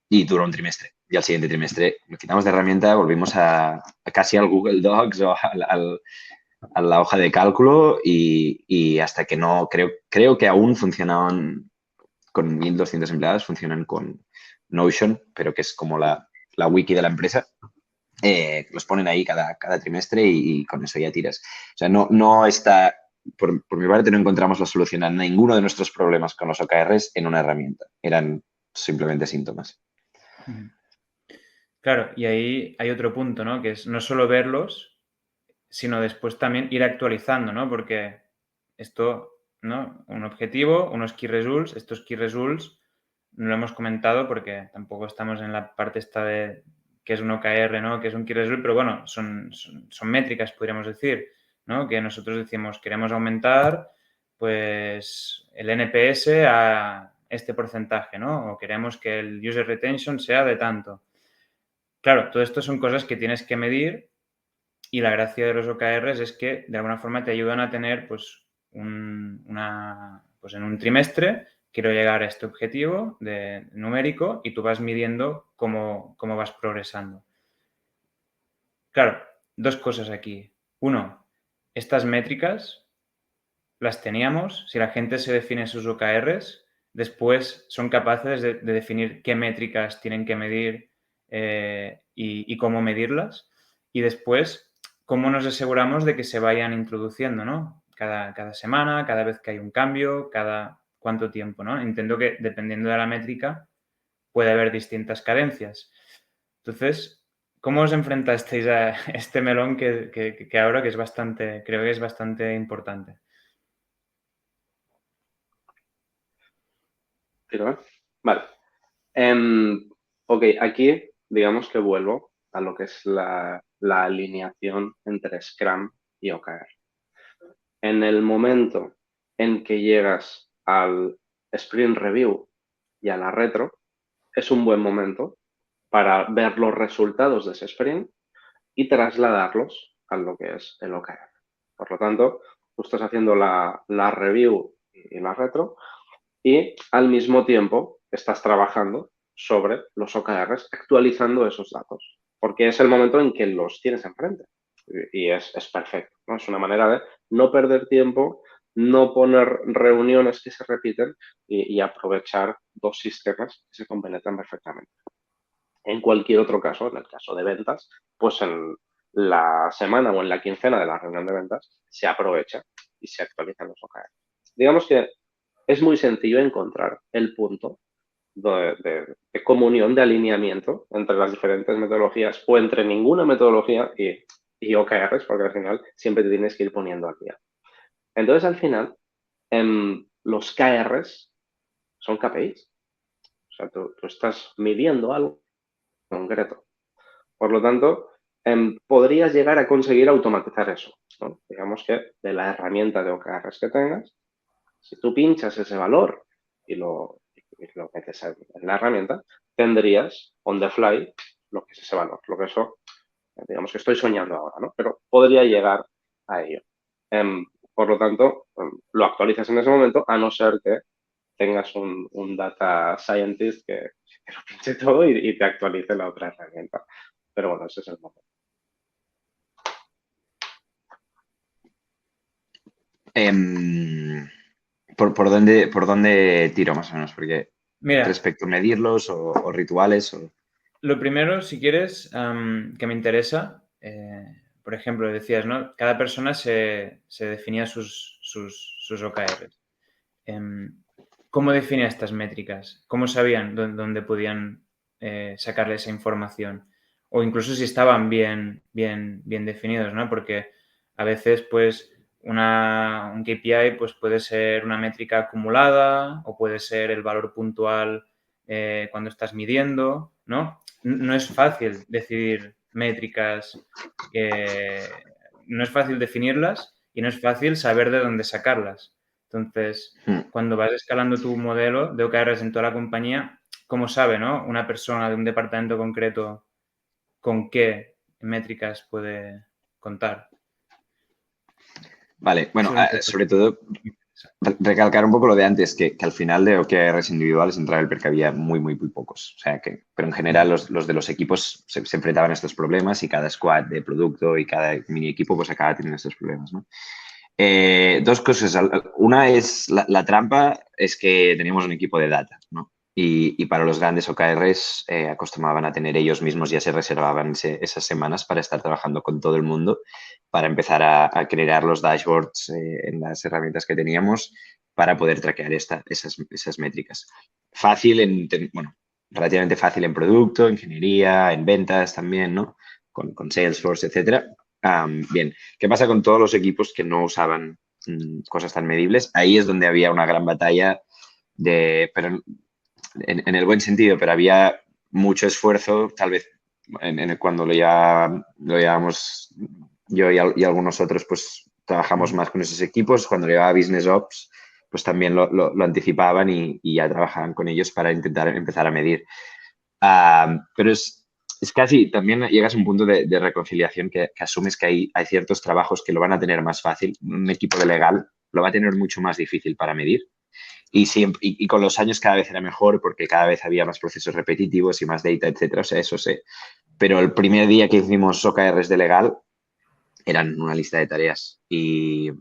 y duró un trimestre. Y al siguiente trimestre nos quitamos de herramienta, volvimos a casi al Google Docs o a la hoja de cálculo y hasta que no, creo que aún funcionaban con 1.200 empleados, funcionan con Notion, pero que es como la wiki de la empresa. Los ponen ahí cada trimestre y con eso ya tiras. O sea, no está, por mi parte, no encontramos la solución a ninguno de nuestros problemas con los OKRs en una herramienta. Eran simplemente síntomas. Claro, y ahí hay otro punto, ¿no? Que es no solo verlos, sino después también ir actualizando, ¿no? Porque esto, ¿no? Un objetivo, unos key results, estos key results no lo hemos comentado porque tampoco estamos en la parte esta de qué es un OKR, ¿no? Que es un key result, pero bueno, son métricas, podríamos decir, ¿no? Que nosotros decimos, queremos aumentar, pues, el NPS a este porcentaje, ¿no? O queremos que el user retention sea de tanto. Claro, todo esto son cosas que tienes que medir y la gracia de los OKRs es que de alguna forma te ayudan a tener, pues, pues en un trimestre quiero llegar a este objetivo numérico y tú vas midiendo cómo vas progresando. Claro, dos cosas aquí. Uno, estas métricas las teníamos. Si la gente se define sus OKRs, después son capaces de definir qué métricas tienen que medir y cómo medirlas. Y después, cómo nos aseguramos de que se vayan introduciendo, ¿no? Cada semana, cada vez que hay un cambio, cada cuánto tiempo, ¿no? Entiendo que dependiendo de la métrica puede haber distintas cadencias. Entonces, ¿cómo os enfrentasteis a este melón que ahora que es bastante, creo que es bastante importante? Vale. Ok, aquí digamos que vuelvo a lo que es la alineación entre Scrum y OKR. En el momento en que llegas al Sprint Review y a la retro, es un buen momento para ver los resultados de ese sprint y trasladarlos a lo que es el OKR. Por lo tanto, tú estás haciendo la review y la retro y al mismo tiempo estás trabajando sobre los OKRs, actualizando esos datos, porque es el momento en que los tienes enfrente y es perfecto, ¿no? Es una manera de no perder tiempo, no poner reuniones que se repiten y aprovechar dos sistemas que se compenetran perfectamente. En cualquier otro caso, en el caso de ventas, pues en la semana o en la quincena de la reunión de ventas se aprovecha y se actualizan los OKR. Digamos que es muy sencillo encontrar el punto de comunión, de alineamiento entre las diferentes metodologías o entre ninguna metodología y OKRs, porque al final siempre te tienes que ir poniendo al día. Entonces, al final, los KRs son KPIs. O sea, tú estás midiendo algo concreto. Por lo tanto, podrías llegar a conseguir automatizar eso, ¿no? Digamos que de la herramienta de OKRs que tengas, si tú pinchas ese valor y lo metes en la herramienta, tendrías on the fly lo que es ese valor. Lo que eso, digamos que estoy soñando ahora, ¿no? Pero podría llegar a ello. Por lo tanto, lo actualizas en ese momento, a no ser que tengas un data scientist que lo pinche todo y te actualice la otra herramienta. Pero bueno, ese es el momento. ¿Por dónde tiro más o menos? Porque Mira, respecto a medirlos o rituales o... lo primero, si quieres, que me interesa, por ejemplo, decías, ¿no? Cada persona se definía sus OKRs. ¿Cómo definía estas métricas? ¿Cómo sabían dónde podían sacarle esa información? O incluso si estaban bien definidos, ¿no? Porque a veces, pues, un KPI pues, puede ser una métrica acumulada o puede ser el valor puntual cuando estás midiendo, ¿no? No es fácil decidir métricas, no es fácil definirlas y no es fácil saber de dónde sacarlas. Entonces, cuando vas escalando tu modelo de OKRs en toda la compañía, ¿cómo sabe, no? Una persona de un departamento concreto con qué métricas puede contar. Vale, bueno, sobre todo recalcar un poco lo de antes, que al final de OKRs individuales en Travelperk había muy pocos. O sea, pero en general los de los equipos se enfrentaban a estos problemas y cada squad de producto y cada mini equipo pues acaba teniendo estos problemas, ¿no? Dos cosas. Una es la trampa es que teníamos un equipo de data, ¿no? Y para los grandes OKRs acostumbraban a tener ellos mismos, ya se reservaban esas semanas para estar trabajando con todo el mundo, para empezar a crear los dashboards en las herramientas que teníamos para poder traquear esas métricas. Bueno, relativamente fácil en producto, ingeniería, en ventas también, ¿no? Con Salesforce, etcétera. Bien, ¿qué pasa con todos los equipos que no usaban cosas tan medibles? Ahí es donde había una gran batalla pero en el buen sentido, pero había mucho esfuerzo, tal vez cuando lo llevábamos yo y algunos otros, pues trabajamos más con esos equipos. Cuando lo llevaba Business Ops, pues también lo anticipaban y ya trabajaban con ellos para intentar empezar a medir. Pero es casi, también llegas a un punto de reconciliación que asumes que hay ciertos trabajos que lo van a tener más fácil. Un equipo de legal lo va a tener mucho más difícil para medir. Y con los años cada vez era mejor porque cada vez había más procesos repetitivos y más data, etcétera. O sea, eso sé. Pero el primer día que hicimos OKRs de legal eran una lista de tareas y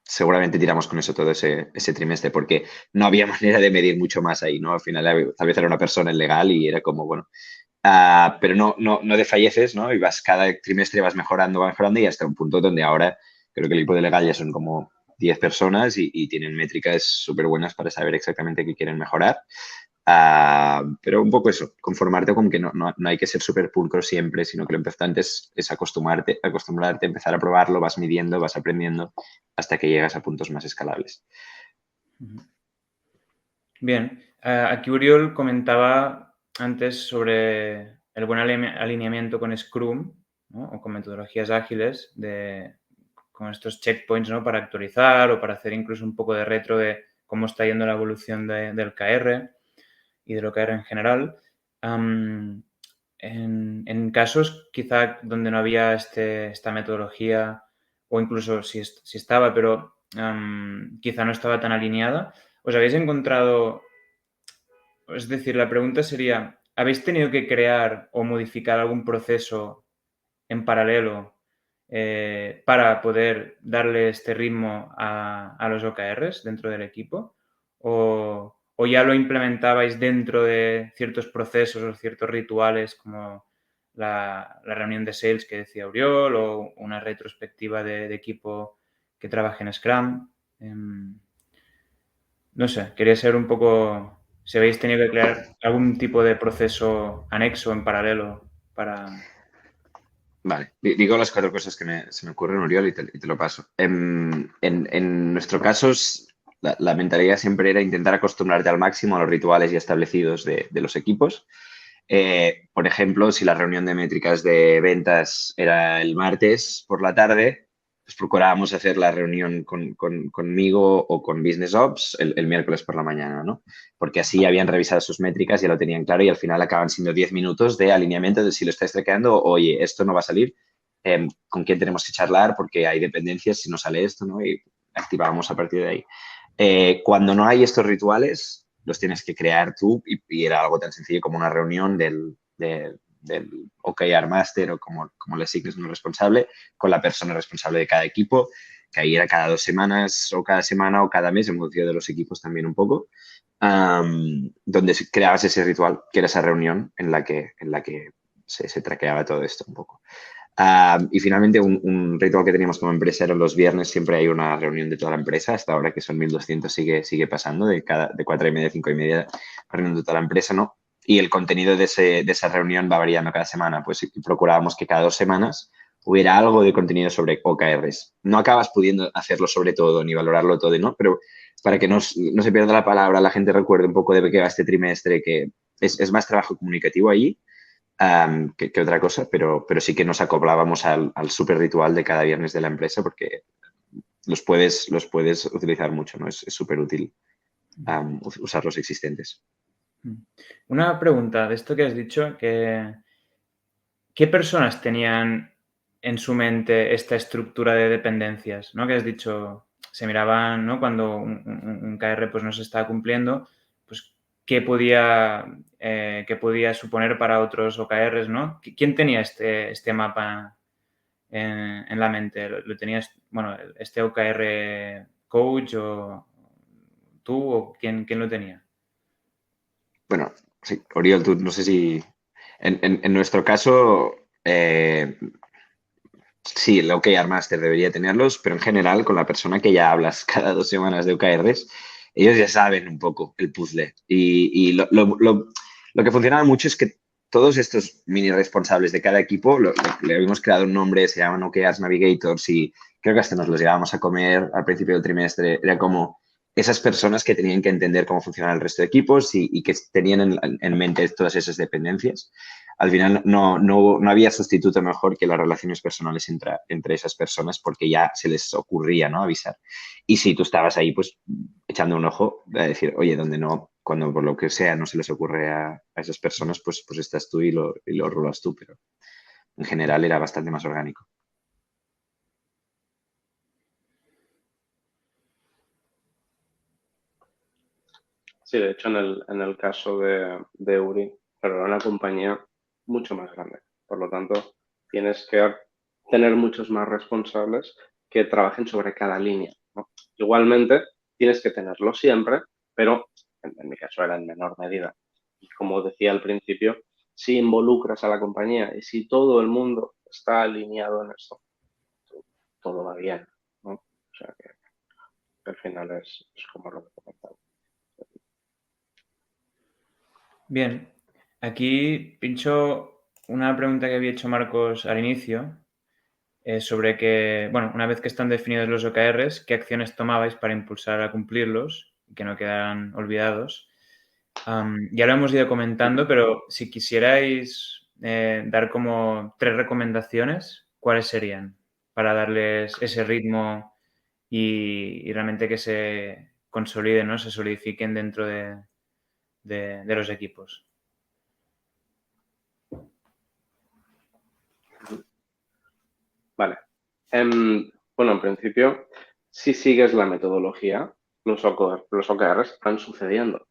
seguramente tiramos con eso todo ese trimestre porque no había manera de medir mucho más ahí, ¿no? Al final tal vez era una persona en legal y era como, bueno, pero no desfalleces, ¿no? Y cada trimestre vas mejorando y hasta un punto donde ahora creo que el equipo de legal ya son como 10 personas y tienen métricas súper buenas para saber exactamente qué quieren mejorar. Pero un poco eso, conformarte con que no hay que ser súper pulcro siempre, sino que lo importante es acostumbrarte, empezar a probarlo, vas midiendo, vas aprendiendo hasta que llegas a puntos más escalables. Bien, aquí Uriol comentaba antes sobre el buen alineamiento con Scrum, ¿no? O con metodologías ágiles, con estos checkpoints, ¿no? Para actualizar o para hacer incluso un poco de retro de cómo está yendo la evolución del KR y del OKR en general. En casos quizá donde no había esta metodología o incluso si estaba, pero quizá no estaba tan alineada, ¿os habéis encontrado? Es decir, la pregunta sería, ¿habéis tenido que crear o modificar algún proceso en paralelo para poder darle este ritmo a los OKRs dentro del equipo? ¿O ya lo implementabais dentro de ciertos procesos o ciertos rituales como la reunión de sales que decía Uriol o una retrospectiva de equipo que trabaje en Scrum? No sé, quería saber un poco si habéis tenido que crear algún tipo de proceso anexo en paralelo para... Vale, digo las 4 cosas que se me ocurren, Oriol, y te lo paso. En nuestro caso, la mentalidad siempre era intentar acostumbrarte al máximo a los rituales ya establecidos de los equipos. Por ejemplo, si la reunión de métricas de ventas era el martes por la tarde, pues procurábamos hacer la reunión conmigo o con Business Ops el miércoles por la mañana, ¿no? Porque así habían revisado sus métricas, ya lo tenían claro y al final acaban siendo 10 minutos de alineamiento de si lo estáis traqueando, oye, esto no va a salir, con quién tenemos que charlar porque hay dependencias si no sale esto, ¿no? Y activábamos a partir de ahí. Cuando no hay estos rituales, los tienes que crear tú y era algo tan sencillo como una reunión del OKR Master o como le asignes un responsable con la persona responsable de cada equipo, que ahí era cada 2 semanas o cada semana o cada mes, en función de los equipos también un poco, donde creabas ese ritual, que era esa reunión en la que se traqueaba todo esto un poco. Y finalmente, un ritual que teníamos como empresa era los viernes, siempre hay una reunión de toda la empresa, hasta ahora que son 1.200 sigue pasando, de 4:30 a 5:30, reunión de toda la empresa, ¿no? Y el contenido de esa reunión va variando cada semana, pues procurábamos que cada 2 semanas hubiera algo de contenido sobre OKRs. No acabas pudiendo hacerlo sobre todo ni valorarlo todo, ¿no? Pero para que no se pierda la palabra, la gente recuerde un poco de qué va este trimestre, que es más trabajo comunicativo allí que otra cosa, pero sí que nos acoplábamos al súper ritual de cada viernes de la empresa porque los puedes utilizar mucho, ¿no? Es súper útil usar los existentes. Una pregunta de esto que has dicho, ¿qué personas tenían en su mente esta estructura de dependencias? ¿No? Que has dicho, se miraban, ¿no? Cuando un KR pues, no se estaba cumpliendo, pues qué podía suponer para otros OKRs, ¿no? ¿Quién tenía este mapa en la mente? ¿Lo tenías, bueno, este OKR coach o tú o quién lo tenía? Bueno, sí, Oriol, tú no sé si... En nuestro caso, sí, el OKR Master debería tenerlos, pero en general, con la persona que ya hablas cada 2 semanas de OKRs, ellos ya saben un poco el puzzle. Y lo que funcionaba mucho es que todos estos mini responsables de cada equipo, le habíamos creado un nombre, se llaman OKRs Navigators y creo que hasta nos los llevábamos a comer al principio del trimestre. Era como esas personas que tenían que entender cómo funcionaba el resto de equipos y que tenían en mente todas esas dependencias. Al final no había sustituto mejor que las relaciones personales entre esas personas porque ya se les ocurría, ¿no? Avisar. Y si tú estabas ahí, pues echando un ojo a decir, oye, donde no, cuando por lo que sea no se les ocurre a esas personas, pues estás tú y lo rulas tú, pero en general era bastante más orgánico. Sí, de hecho, en el caso de Uri, pero era una compañía mucho más grande. Por lo tanto, tienes que tener muchos más responsables que trabajen sobre cada línea, ¿no? Igualmente, tienes que tenerlo siempre, pero en mi caso era en menor medida. Y como decía al principio, si involucras a la compañía y si todo el mundo está alineado en esto, todo va bien, ¿no? O sea que al final es como lo que comentaba. Bien, aquí pincho una pregunta que había hecho Marcos al inicio sobre que, bueno, una vez que están definidos los OKRs, ¿qué acciones tomabais para impulsar a cumplirlos y que no quedaran olvidados? Ya lo hemos ido comentando, pero si quisierais dar como 3 recomendaciones, ¿cuáles serían? Para darles ese ritmo y realmente que se consoliden, ¿no? Se solidifiquen dentro de los equipos. Vale. Bueno, en principio, si sigues la metodología, los OKRs están sucediendo.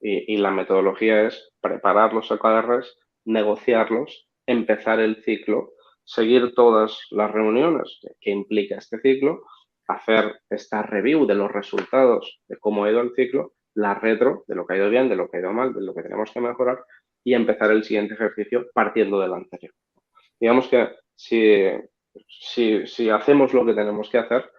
Y la metodología es preparar los OKRs, negociarlos, empezar el ciclo, seguir todas las reuniones que implica este ciclo, hacer esta review de los resultados de cómo ha ido el ciclo, la retro de lo que ha ido bien, de lo que ha ido mal, de lo que tenemos que mejorar y empezar el siguiente ejercicio partiendo del anterior. Digamos que si hacemos lo que tenemos que hacer,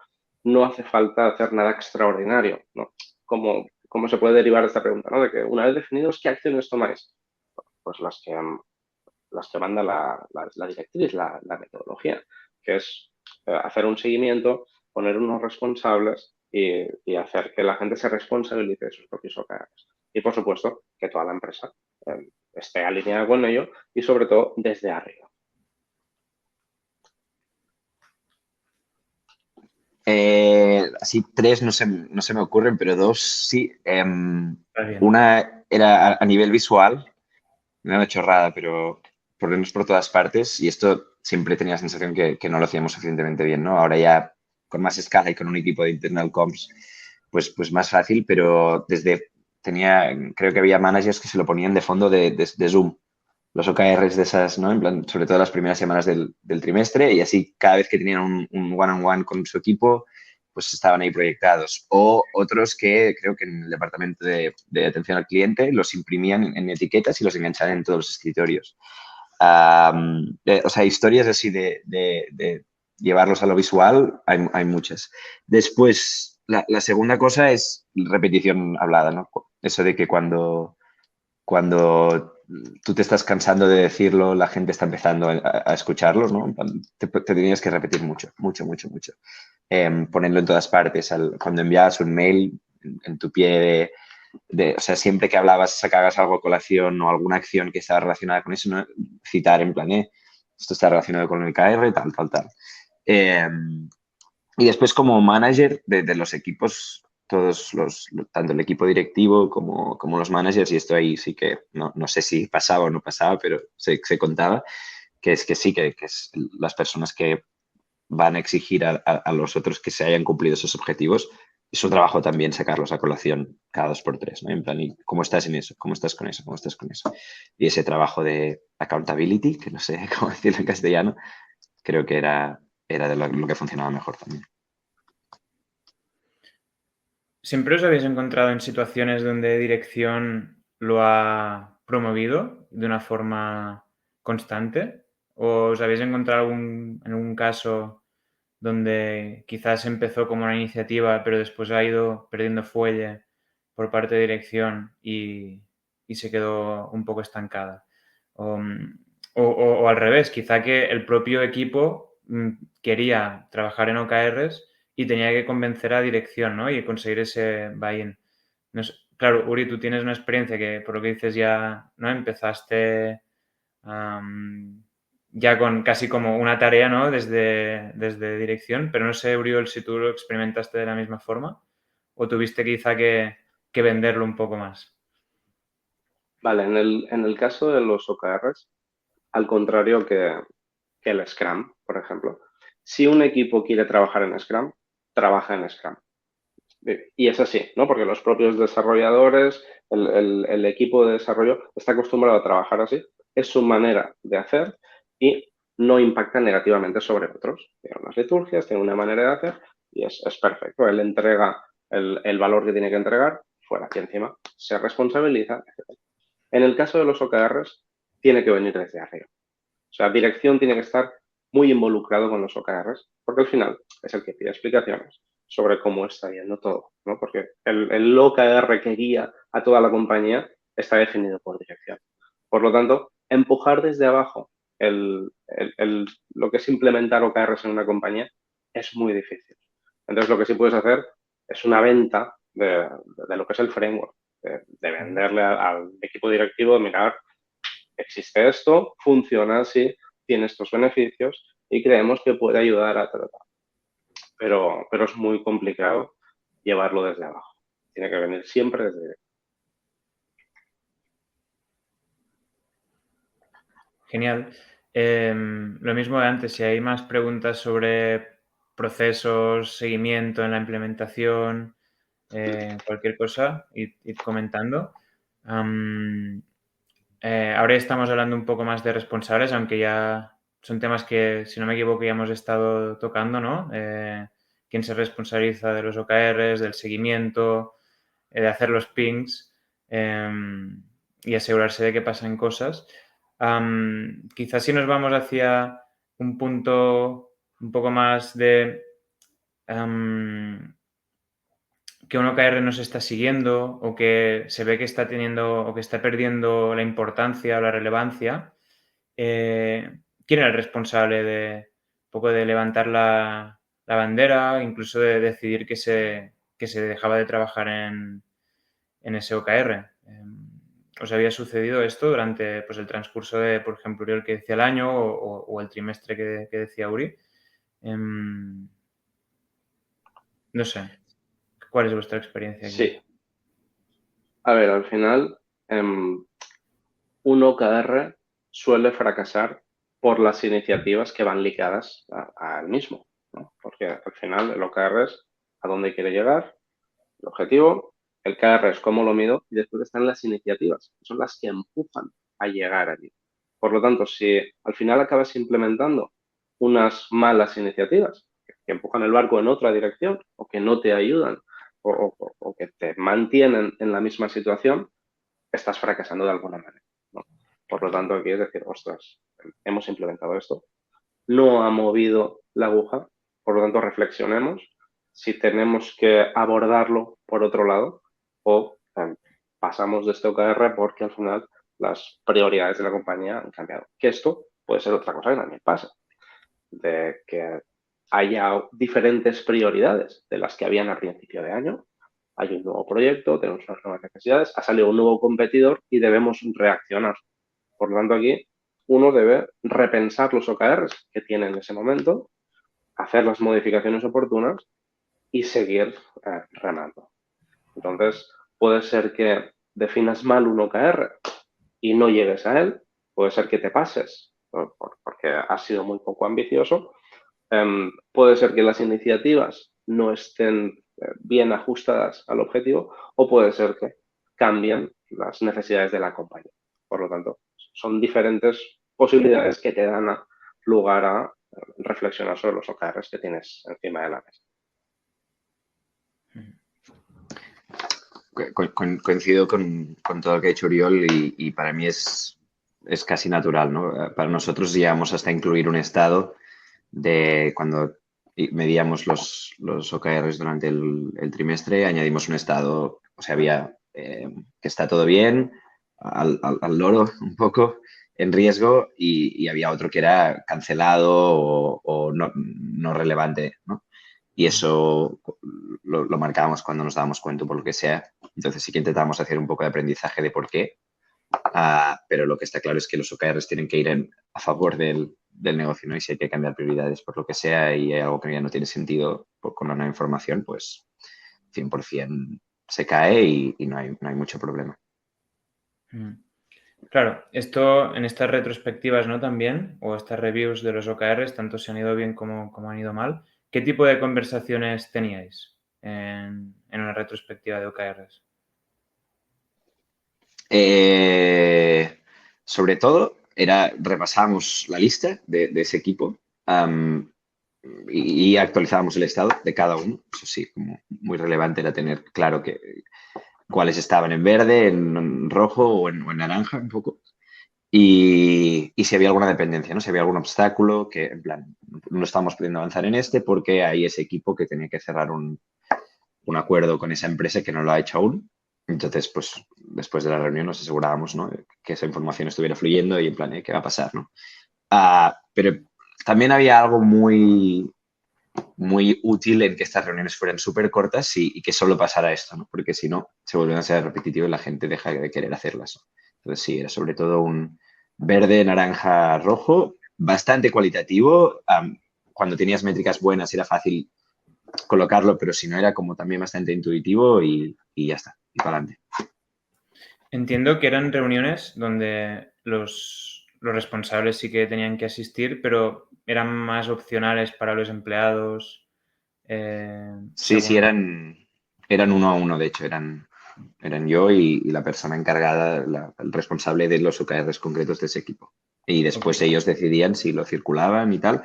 no hace falta hacer nada extraordinario, ¿no? Como cómo se puede derivar esta pregunta, ¿no? De que una vez definidos, ¿qué acciones tomáis? Pues las que manda la directriz, la metodología, que es hacer un seguimiento, poner unos responsables y hacer que la gente se responsabilice de sus propios OKRs. Y, por supuesto, que toda la empresa esté alineada con ello y, sobre todo, desde arriba. Así 3 no se me ocurren, pero 2 sí. Está bien. Una era a nivel visual, una chorrada, pero ponernos por todas partes, y esto siempre tenía la sensación que no lo hacíamos suficientemente bien, ¿no? Ahora ya con más escala y con un equipo de internal comms, pues más fácil, pero creo que había managers que se lo ponían de fondo de Zoom, los OKRs de esas, ¿no? En plan, sobre todo las primeras semanas del trimestre, y así cada vez que tenían un one-on-one con su equipo, pues estaban ahí proyectados. O otros que creo que en el departamento de atención al cliente los imprimían en etiquetas y los enganchaban en todos los escritorios. O sea, historias así de llevarlos a lo visual, hay muchas. Después, la segunda cosa es repetición hablada, ¿no? Eso de que cuando tú te estás cansando de decirlo, la gente está empezando a escucharlo, ¿no? Te tenías que repetir mucho, mucho, mucho, mucho. Ponerlo en todas partes. Cuando enviabas un mail en tu pie o sea, siempre que hablabas, sacabas algo a colación o alguna acción que estaba relacionada con eso, ¿no? Citar en plan, esto está relacionado con el KR, tal, tal, tal. Y después como manager de los equipos, tanto el equipo directivo como los managers, y esto ahí sí que no sé si pasaba o no pasaba, pero se contaba, que es que sí, que es las personas que van a exigir a los otros que se hayan cumplido esos objetivos, es su trabajo también sacarlos a colación cada 2 por 3, ¿no? En plan, ¿y cómo estás en eso? ¿Cómo estás con eso? ¿Cómo estás con eso? Y ese trabajo de accountability, que no sé cómo decirlo en castellano, creo que era de lo que funcionaba mejor también. ¿Siempre os habéis encontrado en situaciones donde dirección lo ha promovido de una forma constante? ¿O os habéis encontrado en algún caso donde quizás empezó como una iniciativa, pero después ha ido perdiendo fuelle por parte de dirección y se quedó un poco estancada? O al revés, quizá que el propio equipo quería trabajar en OKRs y tenía que convencer a dirección, ¿no? Y conseguir ese buy-in. Claro, Uri, tú tienes una experiencia que, por lo que dices, ya, ¿no? Empezaste ya con casi como una tarea, ¿no? Desde dirección, pero no sé, Uriol, si tú lo experimentaste de la misma forma o tuviste quizá que venderlo un poco más. Vale, en el caso de los OKRs, al contrario que el Scrum, por ejemplo, si un equipo quiere trabajar en Scrum, trabaja en Scrum. Y es así, ¿no? Porque los propios desarrolladores, el equipo de desarrollo está acostumbrado a trabajar así. Es su manera de hacer y no impacta negativamente sobre otros. Tiene unas liturgias, tiene una manera de hacer y es perfecto. Él entrega el valor que tiene que entregar fuera, aquí encima se responsabiliza, etc. En el caso de los OKRs, tiene que venir desde arriba. O sea, dirección tiene que estar muy involucrado con los OKRs, porque al final es el que pide explicaciones sobre cómo está yendo todo, ¿no? Porque el OKR que guía a toda la compañía está definido por dirección. Por lo tanto, empujar desde abajo lo que es implementar OKRs en una compañía es muy difícil. Entonces, lo que sí puedes hacer es una venta de lo que es el framework, de venderle al equipo directivo, mirar, existe esto, funciona así, tiene estos beneficios y creemos que puede ayudar a tratar. Pero es muy complicado llevarlo desde abajo. Tiene que venir siempre desde... Genial. Lo mismo de antes, si hay más preguntas sobre procesos, seguimiento en la implementación, cualquier cosa, id comentando. Ahora estamos hablando un poco más de responsables, aunque ya son temas que, si no me equivoco, ya hemos estado tocando, ¿no? Quién se responsabiliza de los OKRs, del seguimiento, de hacer los pings y asegurarse de que pasan cosas. Quizás si nos vamos hacia un punto un poco más de que un OKR no se está siguiendo o que se ve que está teniendo o que está perdiendo la importancia o la relevancia, ¿quién era el responsable de un poco de levantar la bandera, incluso de decidir que se dejaba de trabajar en ese OKR? ¿Os había sucedido esto durante pues, el transcurso de, por ejemplo, Uriol que decía el año o el trimestre que decía Uri? No sé, ¿cuál es vuestra experiencia aquí? Sí. A ver, al final, un OKR suele fracasar por las iniciativas que van ligadas al mismo, ¿no? Porque al final el OKR es a dónde quiere llegar, el objetivo, el KR es cómo lo mido y después están las iniciativas, que son las que empujan a llegar allí. Por lo tanto, si al final acabas implementando unas malas iniciativas que empujan el barco en otra dirección o que no te ayudan o que te mantienen en la misma situación, estás fracasando de alguna manera, ¿no? Por lo tanto, aquí es decir, ostras, hemos implementado esto, no ha movido la aguja, por lo tanto, reflexionemos si tenemos que abordarlo por otro lado o pasamos de este OKR porque al final las prioridades de la compañía han cambiado. Que esto puede ser otra cosa que también pasa, de que haya diferentes prioridades de las que habían al principio de año. Hay un nuevo proyecto, tenemos unas nuevas necesidades, ha salido un nuevo competidor y debemos reaccionar. Por lo tanto, aquí uno debe repensar los OKRs que tiene en ese momento, hacer las modificaciones oportunas y seguir remando. Entonces, puede ser que definas mal un OKR y no llegues a él, puede ser que te pases porque has sido muy poco ambicioso, puede ser que las iniciativas no estén bien ajustadas al objetivo o puede ser que cambien las necesidades de la compañía. Por lo tanto, son diferentes posibilidades que te dan lugar a reflexionar sobre los OKRs que tienes encima de la mesa. Coincido con todo lo que ha dicho Oriol y para mí es casi natural, ¿no? Para nosotros llegamos hasta incluir un estado de cuando medíamos los OKRs durante el trimestre, añadimos un estado, o sea, había que está todo bien, al loro un poco, en riesgo, y había otro que era cancelado o no relevante, ¿no? Y eso lo marcábamos cuando nos dábamos cuenta por lo que sea. Entonces sí que intentamos hacer un poco de aprendizaje de por qué, pero lo que está claro es que los OKRs tienen que ir a favor del negocio, ¿no? Y si hay que cambiar prioridades por lo que sea y hay algo que ya no tiene sentido con la nueva información, pues 100% se cae y no hay mucho problema. Claro, esto en estas retrospectivas, ¿no? También, o estas reviews de los OKRs, tanto se han ido bien como han ido mal. ¿Qué tipo de conversaciones teníais en una retrospectiva de OKRs? Sobre todo, repasábamos la lista de ese equipo y actualizábamos el estado de cada uno. Eso sí, como muy relevante era tener claro cuáles estaban en verde, en rojo o en naranja un poco. Y si había alguna dependencia, ¿no? Si había algún obstáculo que, en plan, no estábamos pudiendo avanzar en porque hay ese equipo que tenía que cerrar un acuerdo con esa empresa que no lo ha hecho aún. Entonces, pues, después de la reunión nos asegurábamos, ¿no? Que esa información estuviera fluyendo y en plan, ¿qué va a pasar, no? Pero también había algo muy, muy útil en que estas reuniones fueran súper cortas y que solo pasara esto, ¿no? Porque si no, se vuelven a ser repetitivos y la gente deja de querer hacerlas, ¿no? Entonces, sí, era sobre todo un verde, naranja, rojo, bastante cualitativo. Cuando tenías métricas buenas era fácil colocarlo, pero si no era como también bastante intuitivo y ya está, y para adelante. Entiendo que eran reuniones donde los responsables sí que tenían que asistir, pero eran más opcionales para los empleados. Sí, eran uno a uno, de hecho, eran yo y la persona encargada, el responsable de los OKRs concretos de ese equipo. Y después Okay. ellos decidían si lo circulaban y tal.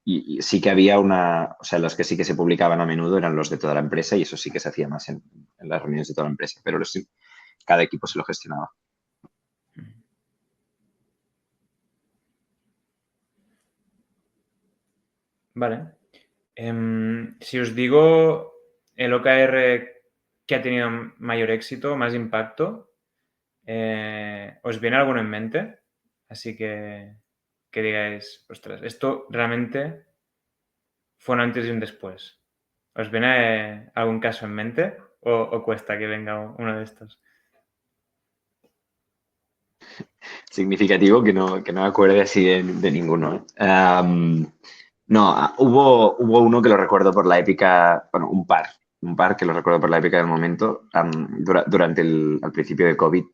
Y sí que había o sea, los que sí que se publicaban a menudo eran los de toda la empresa y eso sí que se hacía más en las reuniones de toda la empresa, pero cada equipo se lo gestionaba. Vale. Si os digo el OKR que ha tenido mayor éxito, más impacto? ¿Os viene alguno en mente? Así que digáis, ostras, esto realmente fue un antes y un después. ¿Os viene algún caso en mente o cuesta que venga uno de estos? Significativo que no me acuerde así de ninguno. No, hubo uno que lo recuerdo por la épica, bueno, un par que lo recuerdo por la épica del momento. Durante al principio de COVID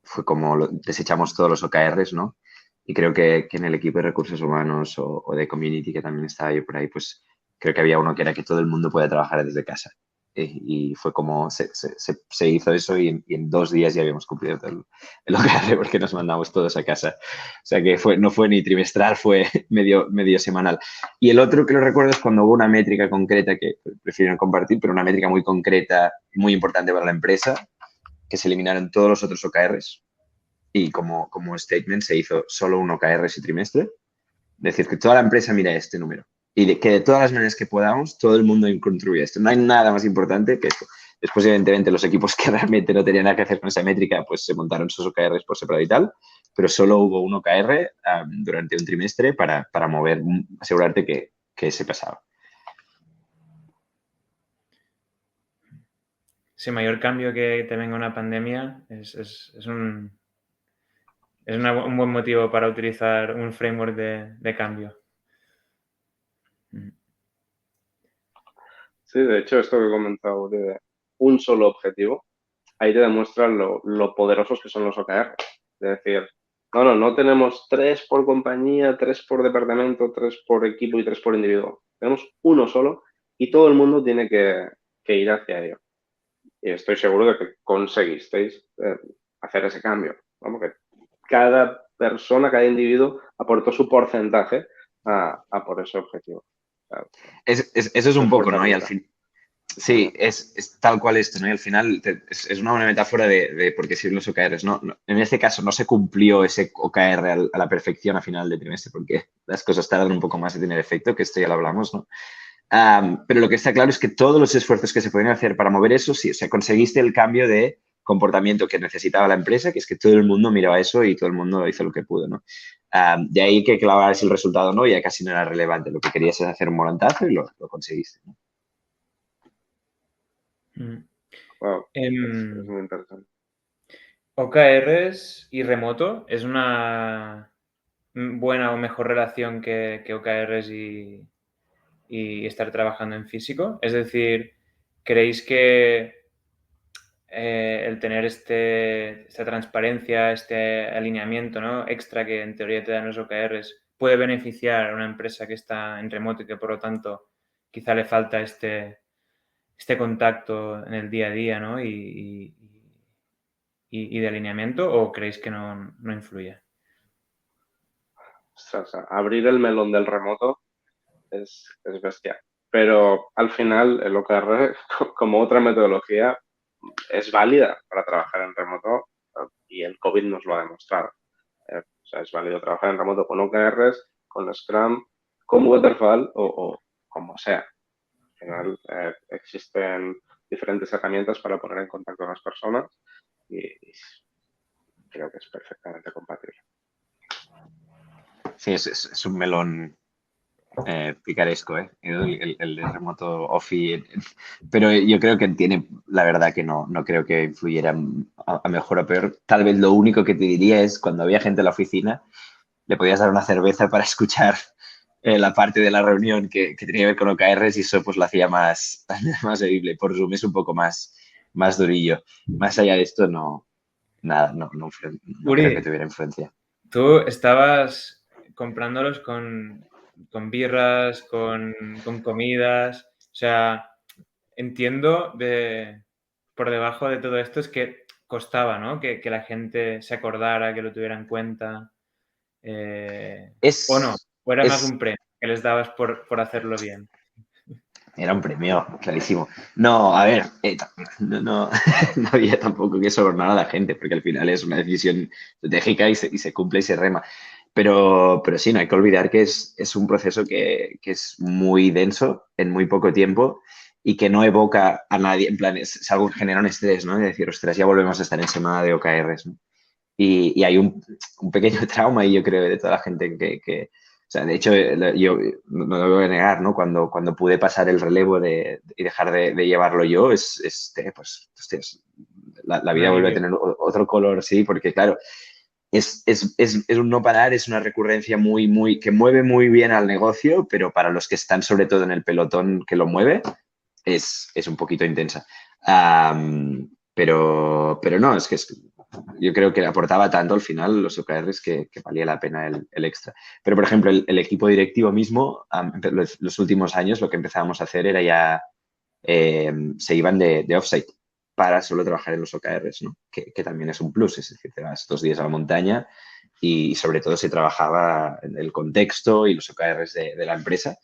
fue como desechamos todos los OKRs, ¿no? Y creo que en el equipo de recursos humanos o de community, que también estaba yo por ahí, pues creo que había uno que era que todo el mundo puede trabajar desde casa. Y fue como se hizo eso y en 2 días ya habíamos cumplido todo el OKR porque nos mandamos todos a casa. O sea que no fue ni trimestral, fue medio semanal. Y el otro que lo recuerdo es cuando hubo una métrica concreta que prefiero no compartir, pero una métrica muy concreta, muy importante para la empresa, que se eliminaron todos los otros OKRs y como statement se hizo solo un OKR ese trimestre. Es decir, que toda la empresa mira este número y que de todas las maneras que podamos, todo el mundo contribuya a esto. No hay nada más importante que esto. Después, evidentemente, los equipos que realmente no tenían nada que hacer con esa métrica, pues se montaron sus OKRs por separado y tal, pero solo hubo un OKR durante un trimestre para mover, asegurarte que se pasaba. Si mayor cambio que te venga una pandemia es un buen motivo para utilizar un framework de cambio. Sí, de hecho, esto que he comentado de un solo objetivo, ahí te demuestran lo poderosos que son los OKR. Es decir, no tenemos 3 por compañía, 3 por departamento, 3 por equipo y 3 por individuo. Tenemos uno solo y todo el mundo tiene que ir hacia ello. Y estoy seguro de que conseguisteis hacer ese cambio. Vamos, que cada persona, cada individuo aportó su porcentaje a por ese objetivo. Eso es un poco, ¿no? Y al bruta. fin, sí, es tal cual esto, ¿no? Y al final es una buena metáfora de por qué sirven los OKRs, ¿no? En este caso no se cumplió ese OKR a la perfección a final de trimestre porque las cosas tardan un poco más en tener efecto, que esto ya lo hablamos, ¿no? Pero lo que está claro es que todos los esfuerzos que se pueden hacer para mover eso, sí, o sea, conseguiste el cambio de comportamiento que necesitaba la empresa, que es que todo el mundo miraba eso y todo el mundo hizo lo que pudo, ¿no? De ahí que clavaras el resultado no, ya casi no era relevante. Lo que querías es hacer un volantazo y lo conseguiste, ¿no? Wow, es muy interesante. OKRs y remoto es una buena o mejor relación que OKRs y estar trabajando en físico. Es decir, ¿creéis que el tener esta transparencia, este alineamiento, ¿no?, extra que en teoría te dan los OKRs puede beneficiar a una empresa que está en remoto y que por lo tanto quizá le falta este contacto en el día a día, ¿no?, y de alineamiento, o creéis que no influye? Ostras, abrir el melón del remoto es bestia. Pero al final el OKR, como otra metodología, es válida para trabajar en remoto y el COVID nos lo ha demostrado. O sea, es válido trabajar en remoto con OKRs, con Scrum, con Waterfall o como sea. Al final existen diferentes herramientas para poner en contacto a las personas y creo que es perfectamente compatible. Sí, es un melón picaresco, ¿eh? El de remoto OFI. Pero yo creo que tiene, la verdad que no creo que influyera a mejor o peor. Tal vez lo único que te diría es cuando había gente en la oficina, le podías dar una cerveza para escuchar la parte de la reunión que tenía que ver con OKRs y eso pues lo hacía más bebible. Por Zoom es un poco más durillo. Más allá de esto, no creo que Uri, tuviera influencia. tú estabas comprándolos con birras, con comidas, o sea, entiendo por debajo de todo esto es que costaba, ¿no?, que la gente se acordara, que lo tuviera en cuenta, o no, o era más Es, un premio que les dabas por hacerlo bien. Era un premio, clarísimo. No, a ver, no había tampoco que sobornar a la gente, porque al final es una decisión estratégica y se cumple y se rema. Pero sí, no hay que olvidar que es un proceso que es muy denso en muy poco tiempo y que no evoca a nadie, en plan, es algo que genera un estrés, ¿no? De decir, ostras, ya volvemos a estar en semana de OKRs, ¿no? Y hay un pequeño trauma ahí, yo creo, de toda la gente o sea, de hecho, yo no lo voy a negar, ¿no? Cuando pude pasar el relevo y dejar de llevarlo yo, pues, hostias, la Un vida vuelve a alivio. tener otro color, sí, porque claro, es un no parar, es una recurrencia que mueve muy bien al negocio, pero para los que están sobre todo en el pelotón que lo mueve, es un poquito intensa. Pero no, yo creo que aportaba tanto al final los OKRs que valía la pena el extra. Pero, por ejemplo, el equipo directivo mismo, los últimos años lo que empezábamos a hacer era ya, se iban de offsite para solo trabajar en los OKRs, ¿no? Que también es un plus, es decir, te vas 2 días a la montaña y sobre todo se trabajaba en el contexto y los OKRs de la empresa.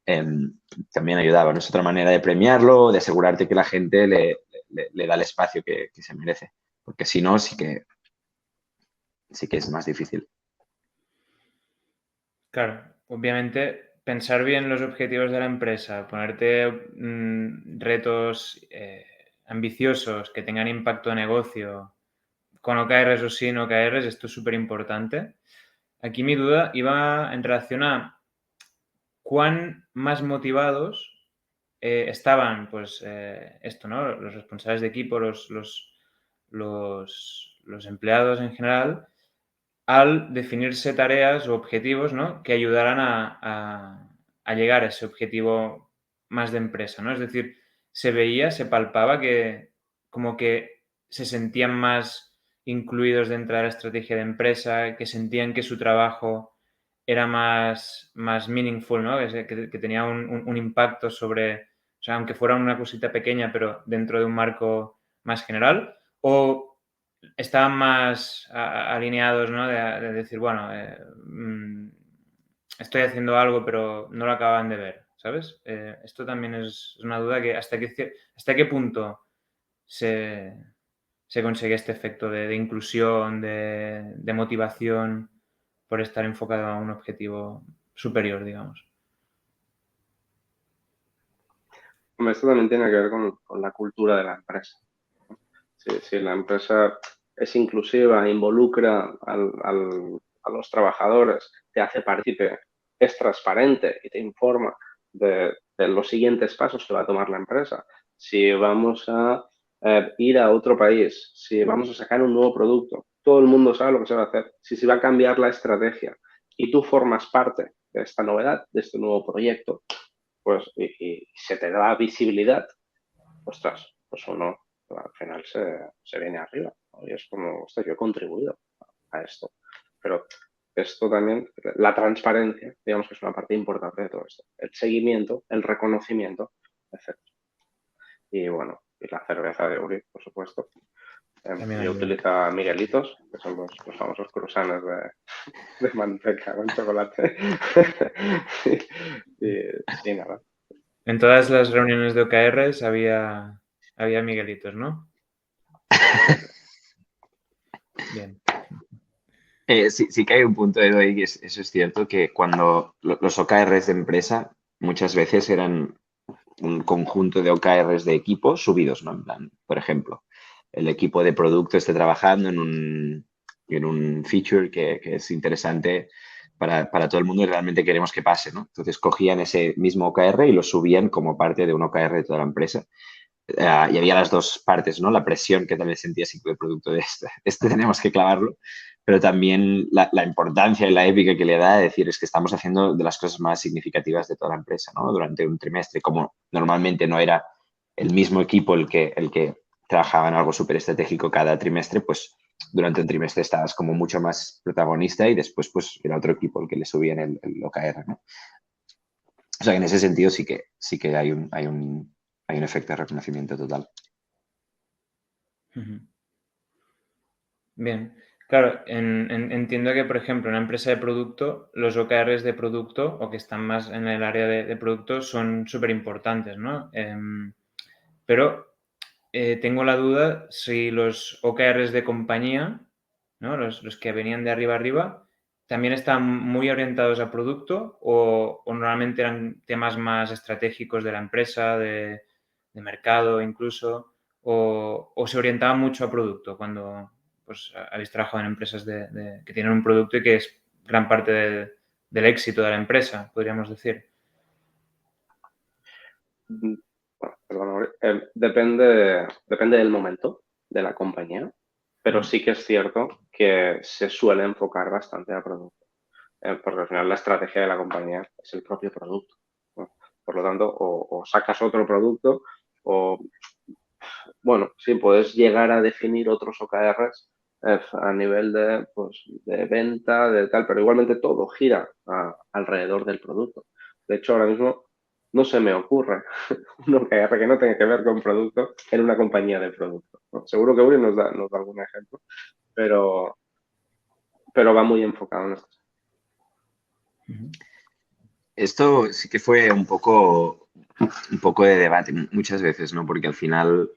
También ayudaba, ¿no? Es otra manera de premiarlo, de asegurarte que la gente le da el espacio que se merece, porque si no, sí que es más difícil. Claro, obviamente pensar bien los objetivos de la empresa, ponerte retos ambiciosos que tengan impacto de negocio, con OKRs o sin OKRs, esto es súper importante. Aquí mi duda iba en relación a cuán más motivados estaban, pues, esto, ¿no? Los responsables de equipo, los empleados en general, al definirse tareas o objetivos, ¿no? Que ayudaran a llegar a ese objetivo más de empresa, ¿no? Es decir, se palpaba que como que se sentían más incluidos dentro de la estrategia de empresa, que sentían que su trabajo era más meaningful, ¿no? Que tenía un impacto sobre, o sea, aunque fuera una cosita pequeña, pero dentro de un marco más general, o estaban más alineados, ¿no? De decir, bueno, estoy haciendo algo, pero no lo acaban de ver, ¿sabes? Esto también es una duda que hasta qué punto se consigue este efecto de inclusión, de motivación por estar enfocado a un objetivo superior, digamos. Esto también tiene que ver con la cultura de la empresa. Si la empresa es inclusiva, involucra a los trabajadores, te hace partícipe, es transparente y te informa de los siguientes pasos que va a tomar la empresa. Si vamos a ir a otro país, si vamos a sacar un nuevo producto, todo el mundo sabe lo que se va a hacer. Si se va a cambiar la estrategia y tú formas parte de esta novedad, de este nuevo proyecto, pues y se te da visibilidad, ostras, pues uno al final se viene arriba, ¿no? Y es como, ostras, yo he contribuido a esto. Pero esto también, la transparencia, digamos que es una parte importante de todo esto. El seguimiento, el reconocimiento, etc. Y bueno, y la cerveza de Uri, por supuesto. También Yo ayuda. utilizo Miguelitos, que son los famosos cruzanes de manteca con chocolate. y nada. En todas las reuniones de OKRs había Miguelitos, ¿no? Bien. Sí que hay un punto de hoy, y eso es cierto, que cuando los OKRs de empresa muchas veces eran un conjunto de OKRs de equipo subidos, ¿no? En plan, por ejemplo, el equipo de producto esté trabajando en un feature que es interesante para todo el mundo y realmente queremos que pase, ¿no? Entonces cogían ese mismo OKR y lo subían como parte de un OKR de toda la empresa. Y había las dos partes, ¿no? La presión que también sentía ese producto de este tenemos que clavarlo, pero también la importancia y la épica que le da de decir es que estamos haciendo de las cosas más significativas de toda la empresa, ¿no? Durante un trimestre, como normalmente no era el mismo equipo el que trabajaba en algo súper estratégico cada trimestre, pues durante un trimestre estabas como mucho más protagonista y después pues era otro equipo el que le subían el OKR, ¿no? O sea que en ese sentido sí que hay un efecto de reconocimiento total. Ujú. Bien. Claro, entiendo que, por ejemplo, una empresa de producto, los OKRs de producto o que están más en el área de producto son súper importantes, ¿no? Pero tengo la duda si los OKRs de compañía, ¿no? Los que venían de arriba arriba, también están muy orientados a producto o normalmente eran temas más estratégicos de la empresa, de mercado incluso, o se orientaba mucho a producto cuando pues, habéis trabajado en empresas que tienen un producto y que es gran parte del éxito de la empresa, podríamos decir? Bueno, perdón, depende del momento de la compañía, pero sí que es cierto que se suele enfocar bastante a producto, porque al final la estrategia de la compañía es el propio producto, ¿no? Por lo tanto, o sacas otro producto o, bueno, sí, puedes llegar a definir otros OKRs a nivel de, pues, de venta, de tal, pero igualmente todo gira alrededor del producto. De hecho, ahora mismo no se me ocurre un OKR que no tenga que ver con producto en una compañía de producto, ¿no? Seguro que Uri nos da algún ejemplo, pero, pero va muy enfocado en esto. Esto sí que fue un poco de debate muchas veces, ¿no? Porque al final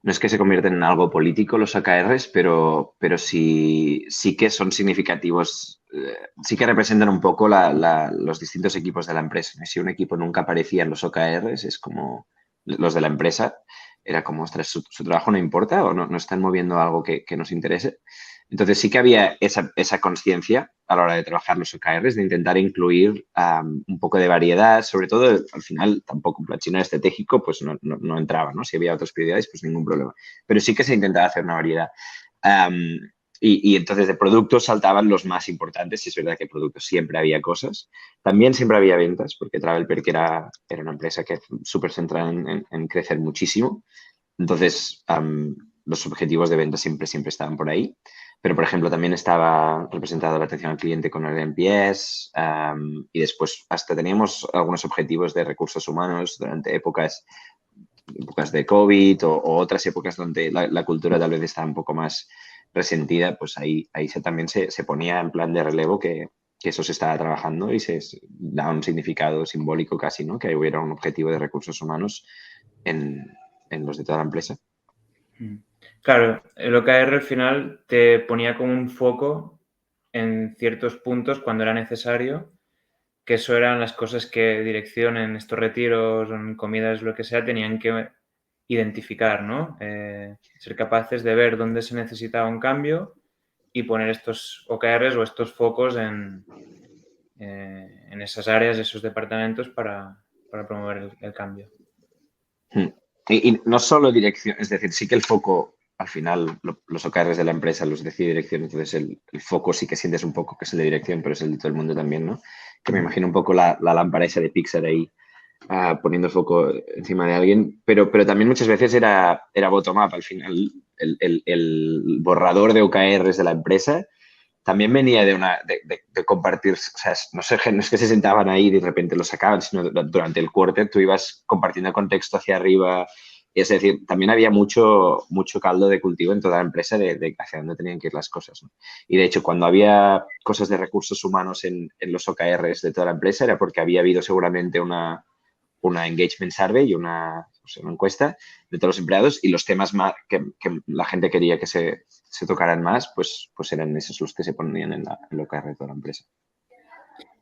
no es que se convierten en algo político los OKRs, pero sí que son significativos, sí que representan un poco los distintos equipos de la empresa. Si un equipo nunca aparecía en los OKRs, es como los de la empresa, era como, ostras, su trabajo no importa o no están moviendo algo que nos interese. Entonces sí que había esa conciencia a la hora de trabajar los OKRs, de intentar incluir un poco de variedad, sobre todo al final tampoco un plan chino estratégico, pues no entraba, ¿no? Si había otras prioridades, pues ningún problema. Pero sí que se intentaba hacer una variedad. Um, y entonces de productos saltaban los más importantes, y es verdad que de productos siempre había cosas. También siempre había ventas, porque TravelPerk era una empresa que súper centrada en crecer muchísimo. Entonces, los objetivos de venta siempre estaban por ahí. Pero, por ejemplo, también estaba representada la atención al cliente con el NPS y después hasta teníamos algunos objetivos de recursos humanos durante épocas de COVID o otras épocas donde la cultura tal vez estaba un poco más resentida, pues ahí también se ponía en plan de relevo que eso se estaba trabajando y se da un significado simbólico casi, ¿no? Que hubiera un objetivo de recursos humanos en los de toda la empresa. Claro, el OKR al final te ponía como un foco en ciertos puntos cuando era necesario, que eso eran las cosas que dirección en estos retiros o en comidas, lo que sea, tenían que identificar, ¿no? Ser capaces de ver dónde se necesitaba un cambio y poner estos OKRs o estos focos en esas áreas, esos departamentos para promover el cambio. Y no solo dirección, es decir, sí que el foco, al final, los OKRs de la empresa los decide dirección, entonces el foco sí que sientes un poco que es el de dirección, pero es el de todo el mundo también, ¿no? Que me imagino un poco la lámpara esa de Pixar ahí poniendo el foco encima de alguien, pero también muchas veces era bottom-up, al final, el borrador de OKRs de la empresa también venía de compartir, o sea, no es que se sentaban ahí y de repente lo sacaban, sino durante el quarter tú ibas compartiendo contexto hacia arriba. Es decir, también había mucho caldo de cultivo en toda la empresa de hacia dónde tenían que ir las cosas, ¿no? Y de hecho, cuando había cosas de recursos humanos en los OKRs de toda la empresa era porque había habido seguramente una engagement survey y una encuesta de todos los empleados y los temas más que la gente quería que se tocaran más, pues eran esos los que se ponían en el OKR de toda la empresa.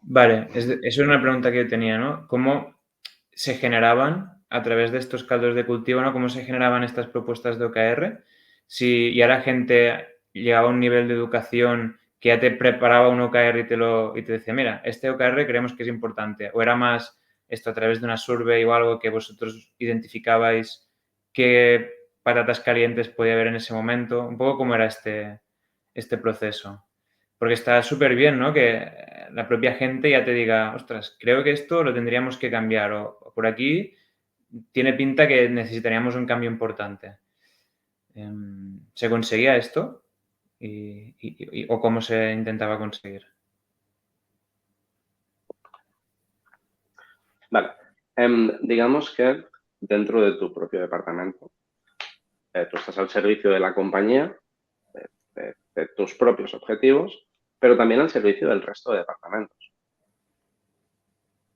Vale, eso es una pregunta que yo tenía, ¿no? ¿Cómo se generaban a través de estos caldos de cultivo, ¿no? ¿Cómo se generaban estas propuestas de OKR? Si ya la gente llegaba a un nivel de educación que ya te preparaba un OKR y te decía, mira, este OKR creemos que es importante. O era más esto a través de una survey o algo que vosotros identificabais qué patatas calientes podía haber en ese momento. Un poco cómo era este proceso. Porque está súper bien, ¿no? Que la propia gente ya te diga, ostras, creo que esto lo tendríamos que cambiar o por aquí tiene pinta que necesitaríamos un cambio importante. ¿Se conseguía esto? ¿O cómo se intentaba conseguir? Vale. Digamos que dentro de tu propio departamento, tú estás al servicio de la compañía, de tus propios objetivos, pero también al servicio del resto de departamentos,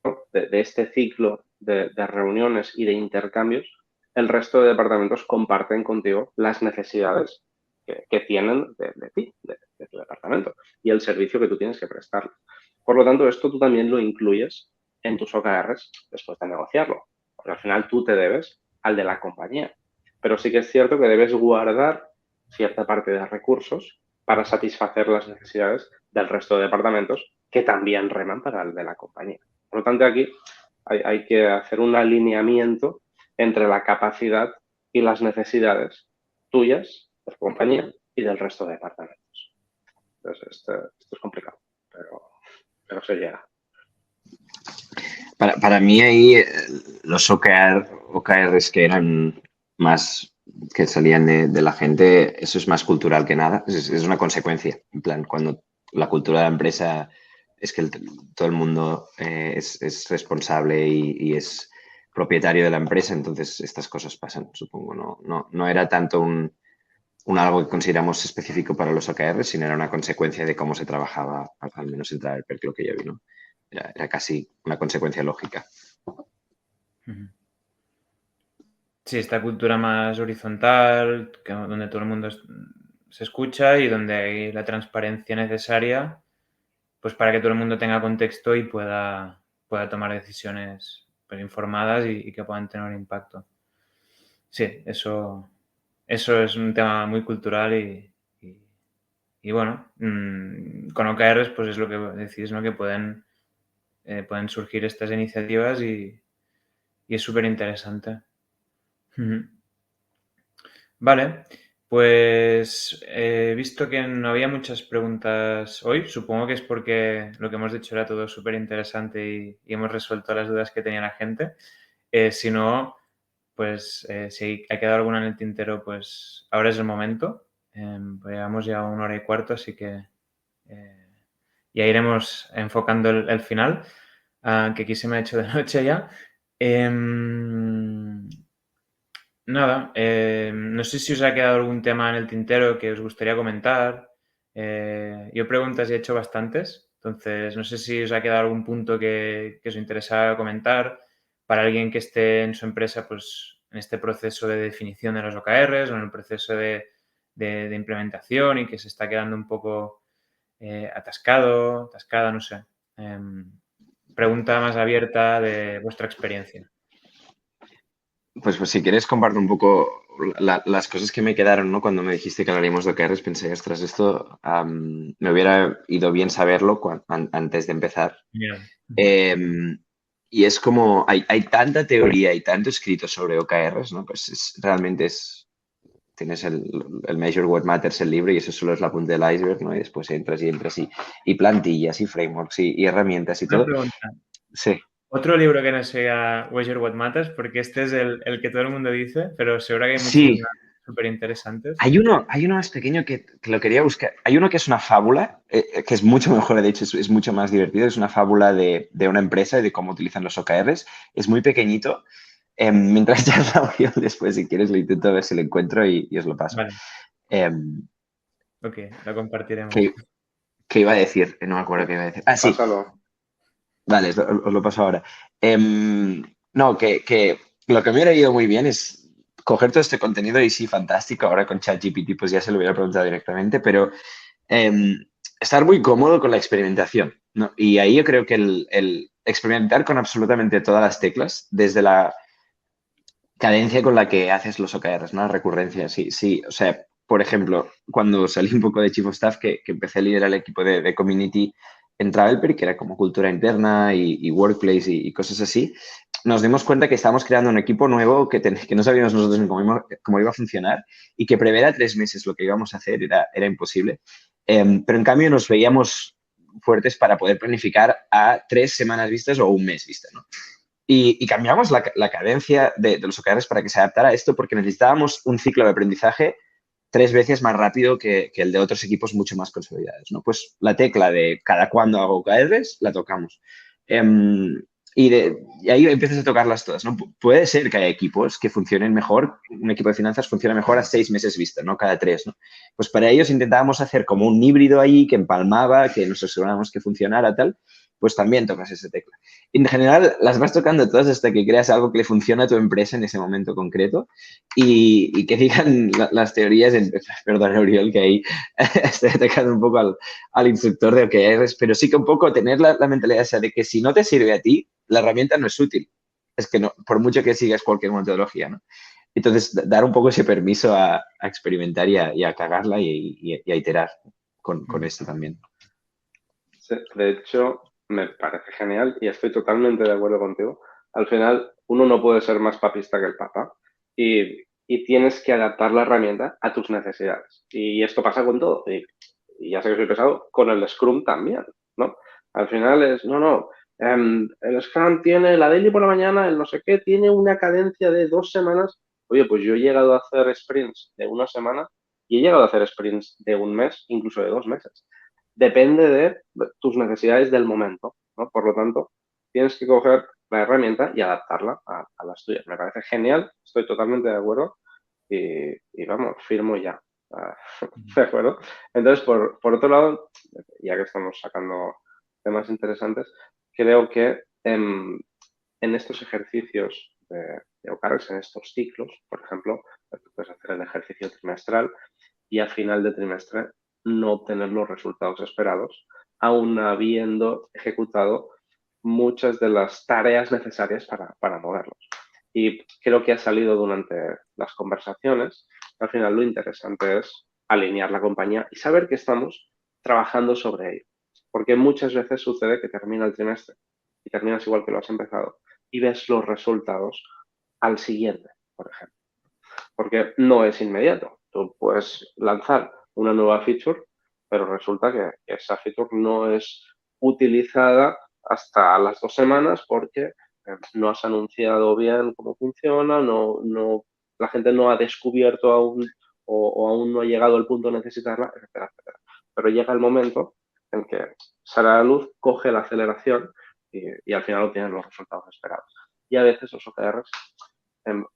¿no? De este ciclo de reuniones y de intercambios, el resto de departamentos comparten contigo las necesidades que tienen de ti, de tu departamento, y el servicio que tú tienes que prestar. Por lo tanto, esto tú también lo incluyes en tus OKRs después de negociarlo, porque al final tú te debes al de la compañía. Pero sí que es cierto que debes guardar cierta parte de recursos para satisfacer las necesidades del resto de departamentos que también reman para el de la compañía. Por lo tanto, aquí hay que hacer un alineamiento entre la capacidad y las necesidades tuyas, de la compañía y del resto de departamentos. Entonces, esto es complicado, pero se llega. Para mí ahí los OKRs que eran más, que salían de la gente, eso es más cultural que nada, es una consecuencia. En plan, cuando la cultura de la empresa es que todo el mundo es responsable y es propietario de la empresa, entonces estas cosas pasan, supongo. No era tanto un algo que consideramos específico para los OKRs, sino era una consecuencia de cómo se trabajaba, al menos en TravelPerk, lo que yo vi, ¿no? Era casi una consecuencia lógica. Sí, esta cultura más horizontal, donde todo el mundo se escucha y donde hay la transparencia necesaria, pues para que todo el mundo tenga contexto y pueda tomar decisiones pues, informadas y que puedan tener un impacto. Sí, eso es un tema muy cultural y bueno, con OKRs pues es lo que decís, ¿no? Que pueden surgir estas iniciativas y es súper interesante. Vale, pues he visto que no había muchas preguntas hoy. Supongo que es porque lo que hemos dicho era todo súper interesante y hemos resuelto las dudas que tenía la gente. Si no, pues si ha quedado alguna en el tintero, pues ahora es el momento. Pues llevamos ya 1 hora y cuarto, así que ya iremos enfocando el final, que aquí se me ha hecho de noche ya. Nada, no sé si os ha quedado algún tema en el tintero que os gustaría comentar. Yo preguntas he hecho bastantes, entonces no sé si os ha quedado algún punto que os interesa comentar para alguien que esté en su empresa pues, en este proceso de definición de los OKRs o en el proceso de implementación y que se está quedando un poco atascada, no sé. Pregunta más abierta de vuestra experiencia. Pues si quieres comparto un poco las cosas que me quedaron, ¿no? Cuando me dijiste que hablaríamos de OKRs, pensé, ostras, esto me hubiera ido bien saberlo antes de empezar. Yeah. Y es como, hay tanta teoría y tanto escrito sobre OKRs, ¿no? Pues realmente tienes el Measure What Matters, el libro, y eso solo es la punta del iceberg, ¿no? Y después entras y plantillas y frameworks y herramientas y Una todo. pregunta. Sí. Otro libro que no sea Measure What Matters, porque este es el que todo el mundo dice, pero seguro que hay muchos Sí. más súper interesantes. Hay uno más pequeño que lo quería buscar. Hay uno que es una fábula, que es mucho mejor, de hecho, es mucho más divertido. Es una fábula de una empresa y de cómo utilizan los OKRs. Es muy pequeñito. Mientras ya yo después, si quieres, lo intento ver si lo encuentro y os lo paso. Vale. Ok, lo compartiremos. ¿Qué iba a decir? No me acuerdo qué iba a decir. Ah, sí. Pásalo. Vale, os lo paso ahora. No, que lo que me hubiera ido muy bien es coger todo este contenido y sí, fantástico. Ahora con ChatGPT pues ya se lo hubiera preguntado directamente, pero estar muy cómodo con la experimentación, ¿no? Y ahí yo creo que el experimentar con absolutamente todas las teclas, desde la cadencia con la que haces los OKRs, ¿no? La recurrencia, sí. O sea, por ejemplo, cuando salí un poco de Chief of Staff, que empecé a liderar el equipo de Community en TravelPerk, que era como cultura interna y workplace y cosas así, nos dimos cuenta que estábamos creando un equipo nuevo que no sabíamos nosotros ni cómo iba a funcionar y que prever a 3 meses lo que íbamos a hacer era imposible. Pero en cambio nos veíamos fuertes para poder planificar a 3 semanas vistas o un mes vista, ¿no? Y cambiamos la cadencia de los OKRs para que se adaptara a esto porque necesitábamos un ciclo de aprendizaje 3 veces más rápido que el de otros equipos mucho más consolidados, ¿no? Pues la tecla de cada cuándo hago OKRs la tocamos. Y ahí empiezas a tocarlas todas, ¿no? Puede ser que haya equipos que funcionen mejor, un equipo de finanzas funciona mejor a 6 meses vista, ¿no? Cada 3, ¿no? Pues para ellos intentábamos hacer como un híbrido ahí que empalmaba, que nos asegurábamos que funcionara tal, pues también tocas esa tecla. En general, las vas tocando todas hasta que creas algo que le funciona a tu empresa en ese momento concreto y que digan las teorías, perdón, Oriol, que ahí estoy atacando un poco al instructor de OKRs, pero sí que un poco tener la mentalidad esa de que si no te sirve a ti, la herramienta no es útil. es que no, por mucho que sigas cualquier metodología, ¿no? Entonces, dar un poco ese permiso a experimentar y a cagarla y a iterar con esto también. Sí, de hecho, me parece genial y estoy totalmente de acuerdo contigo. Al final, uno no puede ser más papista que el papa y tienes que adaptar la herramienta a tus necesidades. Y esto pasa con todo. Y ya sé que soy pesado, con el Scrum también, ¿no? Al final es, el Scrum tiene la daily por la mañana, el no sé qué, tiene una cadencia de 2 semanas. Oye, pues yo he llegado a hacer sprints de 1 semana y he llegado a hacer sprints de 1 mes, incluso de 2 meses. Depende de tus necesidades del momento, ¿no? Por lo tanto, tienes que coger la herramienta y adaptarla a las tuyas. Me parece genial, estoy totalmente de acuerdo y vamos, firmo ya. ¿De acuerdo? Entonces, por otro lado, ya que estamos sacando temas interesantes, creo que en estos ejercicios de OKRs, en estos ciclos, por ejemplo, tú puedes hacer el ejercicio trimestral y a final de trimestre no obtener los resultados esperados, aún habiendo ejecutado muchas de las tareas necesarias para moverlos. Y creo que ha salido durante las conversaciones. Al final lo interesante es alinear la compañía y saber que estamos trabajando sobre ello. Porque muchas veces sucede que termina el trimestre y terminas igual que lo has empezado y ves los resultados al siguiente, por ejemplo. Porque no es inmediato. Tú puedes lanzar una nueva feature, pero resulta que esa feature no es utilizada hasta las 2 semanas porque no has anunciado bien cómo funciona, la gente no ha descubierto aún o aún no ha llegado al punto de necesitarla, etcétera, etcétera. Pero llega el momento en que sale a la luz, coge la aceleración y al final obtienes los resultados esperados. Y a veces los OKRs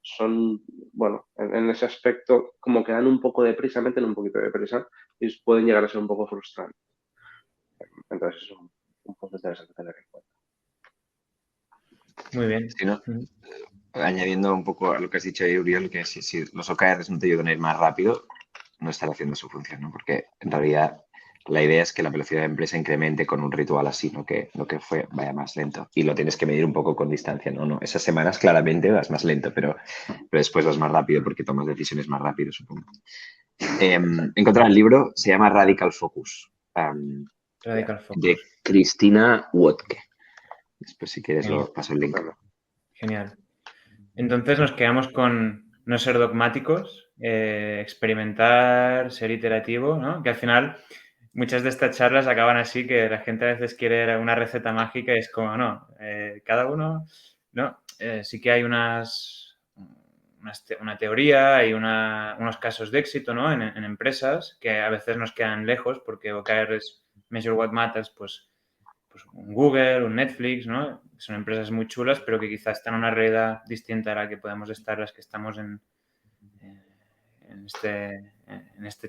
son, bueno, en ese aspecto como que dan un poco de prisa, meten un poquito de prisa y pueden llegar a ser un poco frustrantes. Entonces es un punto interesante tener en cuenta. Muy bien. Si no, añadiendo un poco a lo que has dicho ahí, Uriel, que si los OKRs no te ayudan a ir más rápido, no estar haciendo su función, ¿no? Porque en realidad la idea es que la velocidad de la empresa incremente con un ritual así, no que vaya más lento. Y lo tienes que medir un poco con distancia, ¿no? Esas semanas claramente vas más lento, pero después vas más rápido porque tomas decisiones más rápido, supongo. Encontrar el libro, se llama Radical Focus, Radical Focus. de Cristina Wodke. Después, si quieres, Genial. lo paso el link. Genial. Entonces nos quedamos con no ser dogmáticos, experimentar, ser iterativo, ¿no? Que al final muchas de estas charlas acaban así, que la gente a veces quiere una receta mágica y es como, no, cada uno, ¿no? Sí que hay una teoría, hay unos casos de éxito, ¿no? En empresas que a veces nos quedan lejos porque OKR es Measure What Matters, pues un Google, un Netflix, ¿no? Son empresas muy chulas, pero que quizás están en una realidad distinta a la que podemos estar las que estamos en este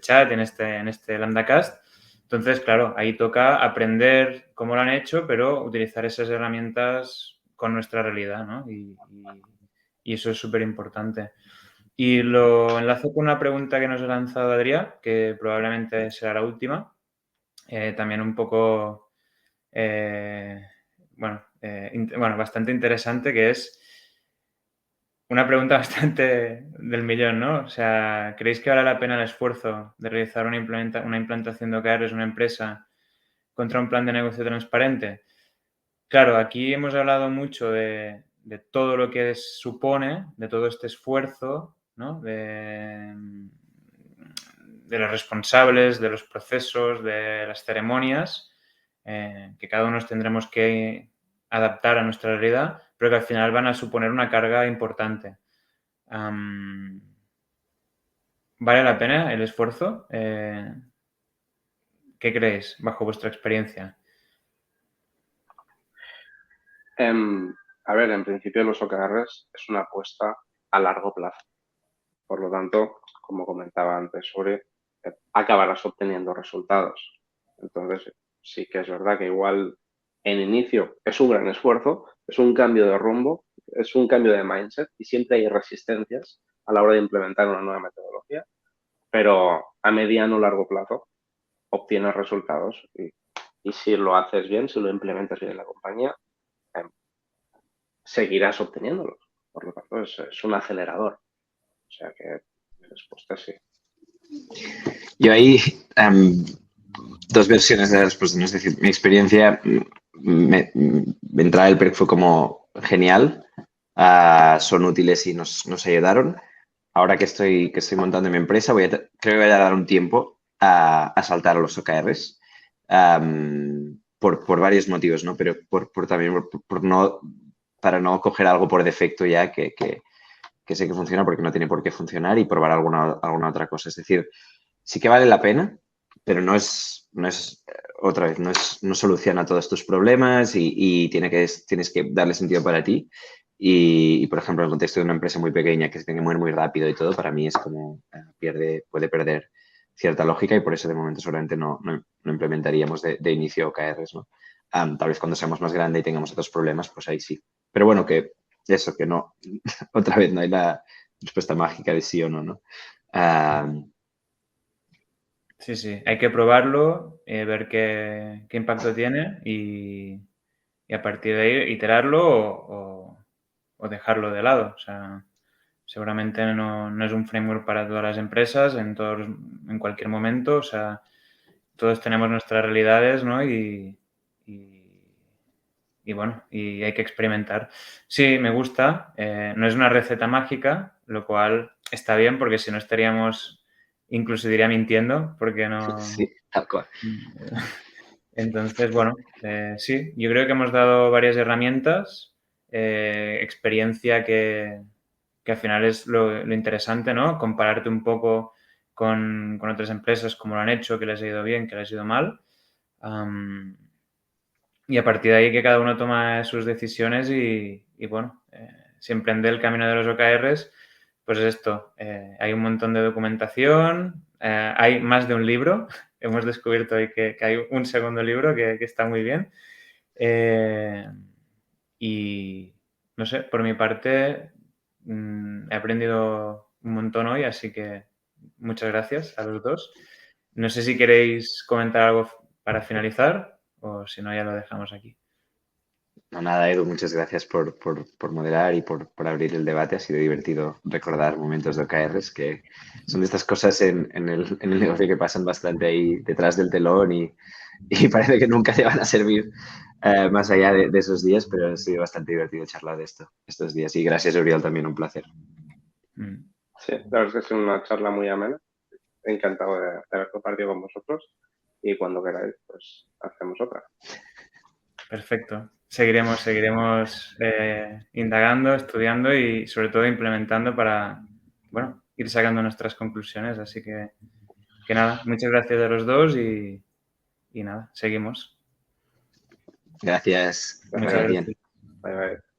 chat, en este Lambdacast. Entonces, claro, ahí toca aprender cómo lo han hecho, pero utilizar esas herramientas con nuestra realidad, ¿no? Y eso es súper importante. Y lo enlazo con una pregunta que nos ha lanzado Adrià, que probablemente será la última. También un poco... bastante interesante, que es una pregunta bastante del millón, ¿no? O sea, ¿creéis que vale la pena el esfuerzo de realizar una implantación de OKRs en una empresa contra un plan de negocio transparente? Claro, aquí hemos hablado mucho de todo lo que supone, de todo este esfuerzo, ¿no? De los responsables, de los procesos, de las ceremonias, que cada uno nos tendremos que adaptar a nuestra realidad, pero que al final van a suponer una carga importante. ¿Vale la pena el esfuerzo? ¿Qué creéis, bajo vuestra experiencia? A ver, en principio los OKRs es una apuesta a largo plazo. Por lo tanto, como comentaba antes, acabarás obteniendo resultados. Entonces, sí que es verdad que igual en inicio es un gran esfuerzo, es un cambio de rumbo, es un cambio de mindset y siempre hay resistencias a la hora de implementar una nueva metodología, pero a mediano o largo plazo obtienes resultados y si lo haces bien, si lo implementas bien en la compañía, seguirás obteniéndolos. Por lo tanto, es un acelerador. O sea que mi respuesta es sí. Yo ahí, dos versiones de la respuesta, ¿no? Es decir, mi experiencia, entrar al PERC fue como genial, son útiles y nos ayudaron. Ahora que estoy montando mi empresa, creo que voy a dar un tiempo a saltar a los OKRs, por varios motivos, ¿no? Pero también para no coger algo por defecto ya que sé que funciona porque no tiene por qué funcionar y probar alguna otra cosa. Es decir, sí que vale la pena, pero no es otra vez, no soluciona todos tus problemas y tienes que darle sentido para ti. Y, por ejemplo, en el contexto de una empresa muy pequeña que se tiene que mover muy rápido y todo, para mí es como puede perder cierta lógica y por eso de momento seguramente no implementaríamos de inicio OKRs, ¿no? Tal vez cuando seamos más grandes y tengamos otros problemas, pues ahí sí. Pero bueno, que no, otra vez no hay la respuesta mágica de sí o no, ¿no? Sí, sí, hay que probarlo, ver qué impacto tiene y a partir de ahí iterarlo o dejarlo de lado. O sea, seguramente no es un framework para todas las empresas en cualquier momento. O sea, todos tenemos nuestras realidades, ¿no? Y bueno, y hay que experimentar. Sí, me gusta. No es una receta mágica, lo cual está bien porque si no estaríamos, incluso diría mintiendo, porque no... Sí, tal cual. Entonces, bueno, sí, yo creo que hemos dado varias herramientas, experiencia que al final es lo interesante, ¿no? Compararte un poco con otras empresas, cómo lo han hecho, qué les ha ido bien, qué les ha ido mal. Y a partir de ahí que cada uno toma sus decisiones y bueno, si emprende el camino de los OKRs, pues es esto. Hay un montón de documentación, hay más de un libro. Hemos descubierto hoy que hay un segundo libro que está muy bien. Y no sé, por mi parte, he aprendido un montón hoy, así que muchas gracias a los dos. No sé si queréis comentar algo para finalizar o si no ya lo dejamos aquí. No, nada, Edu, muchas gracias por moderar y por abrir el debate. Ha sido divertido recordar momentos de OKRs que son de estas cosas en el negocio que pasan bastante ahí detrás del telón y parece que nunca te van a servir más allá de esos días, pero ha sido bastante divertido charlar de estos días. Y gracias, Uriel, también un placer. Sí, la verdad es que ha sido una charla muy amena. Encantado de haber compartido con vosotros y cuando queráis, pues hacemos otra. Perfecto. Seguiremos indagando, estudiando y sobre todo implementando para, bueno, ir sacando nuestras conclusiones. Así que nada, muchas gracias a los dos y nada, seguimos. Gracias. Muchas Vaya bien. gracias. Bye, bye.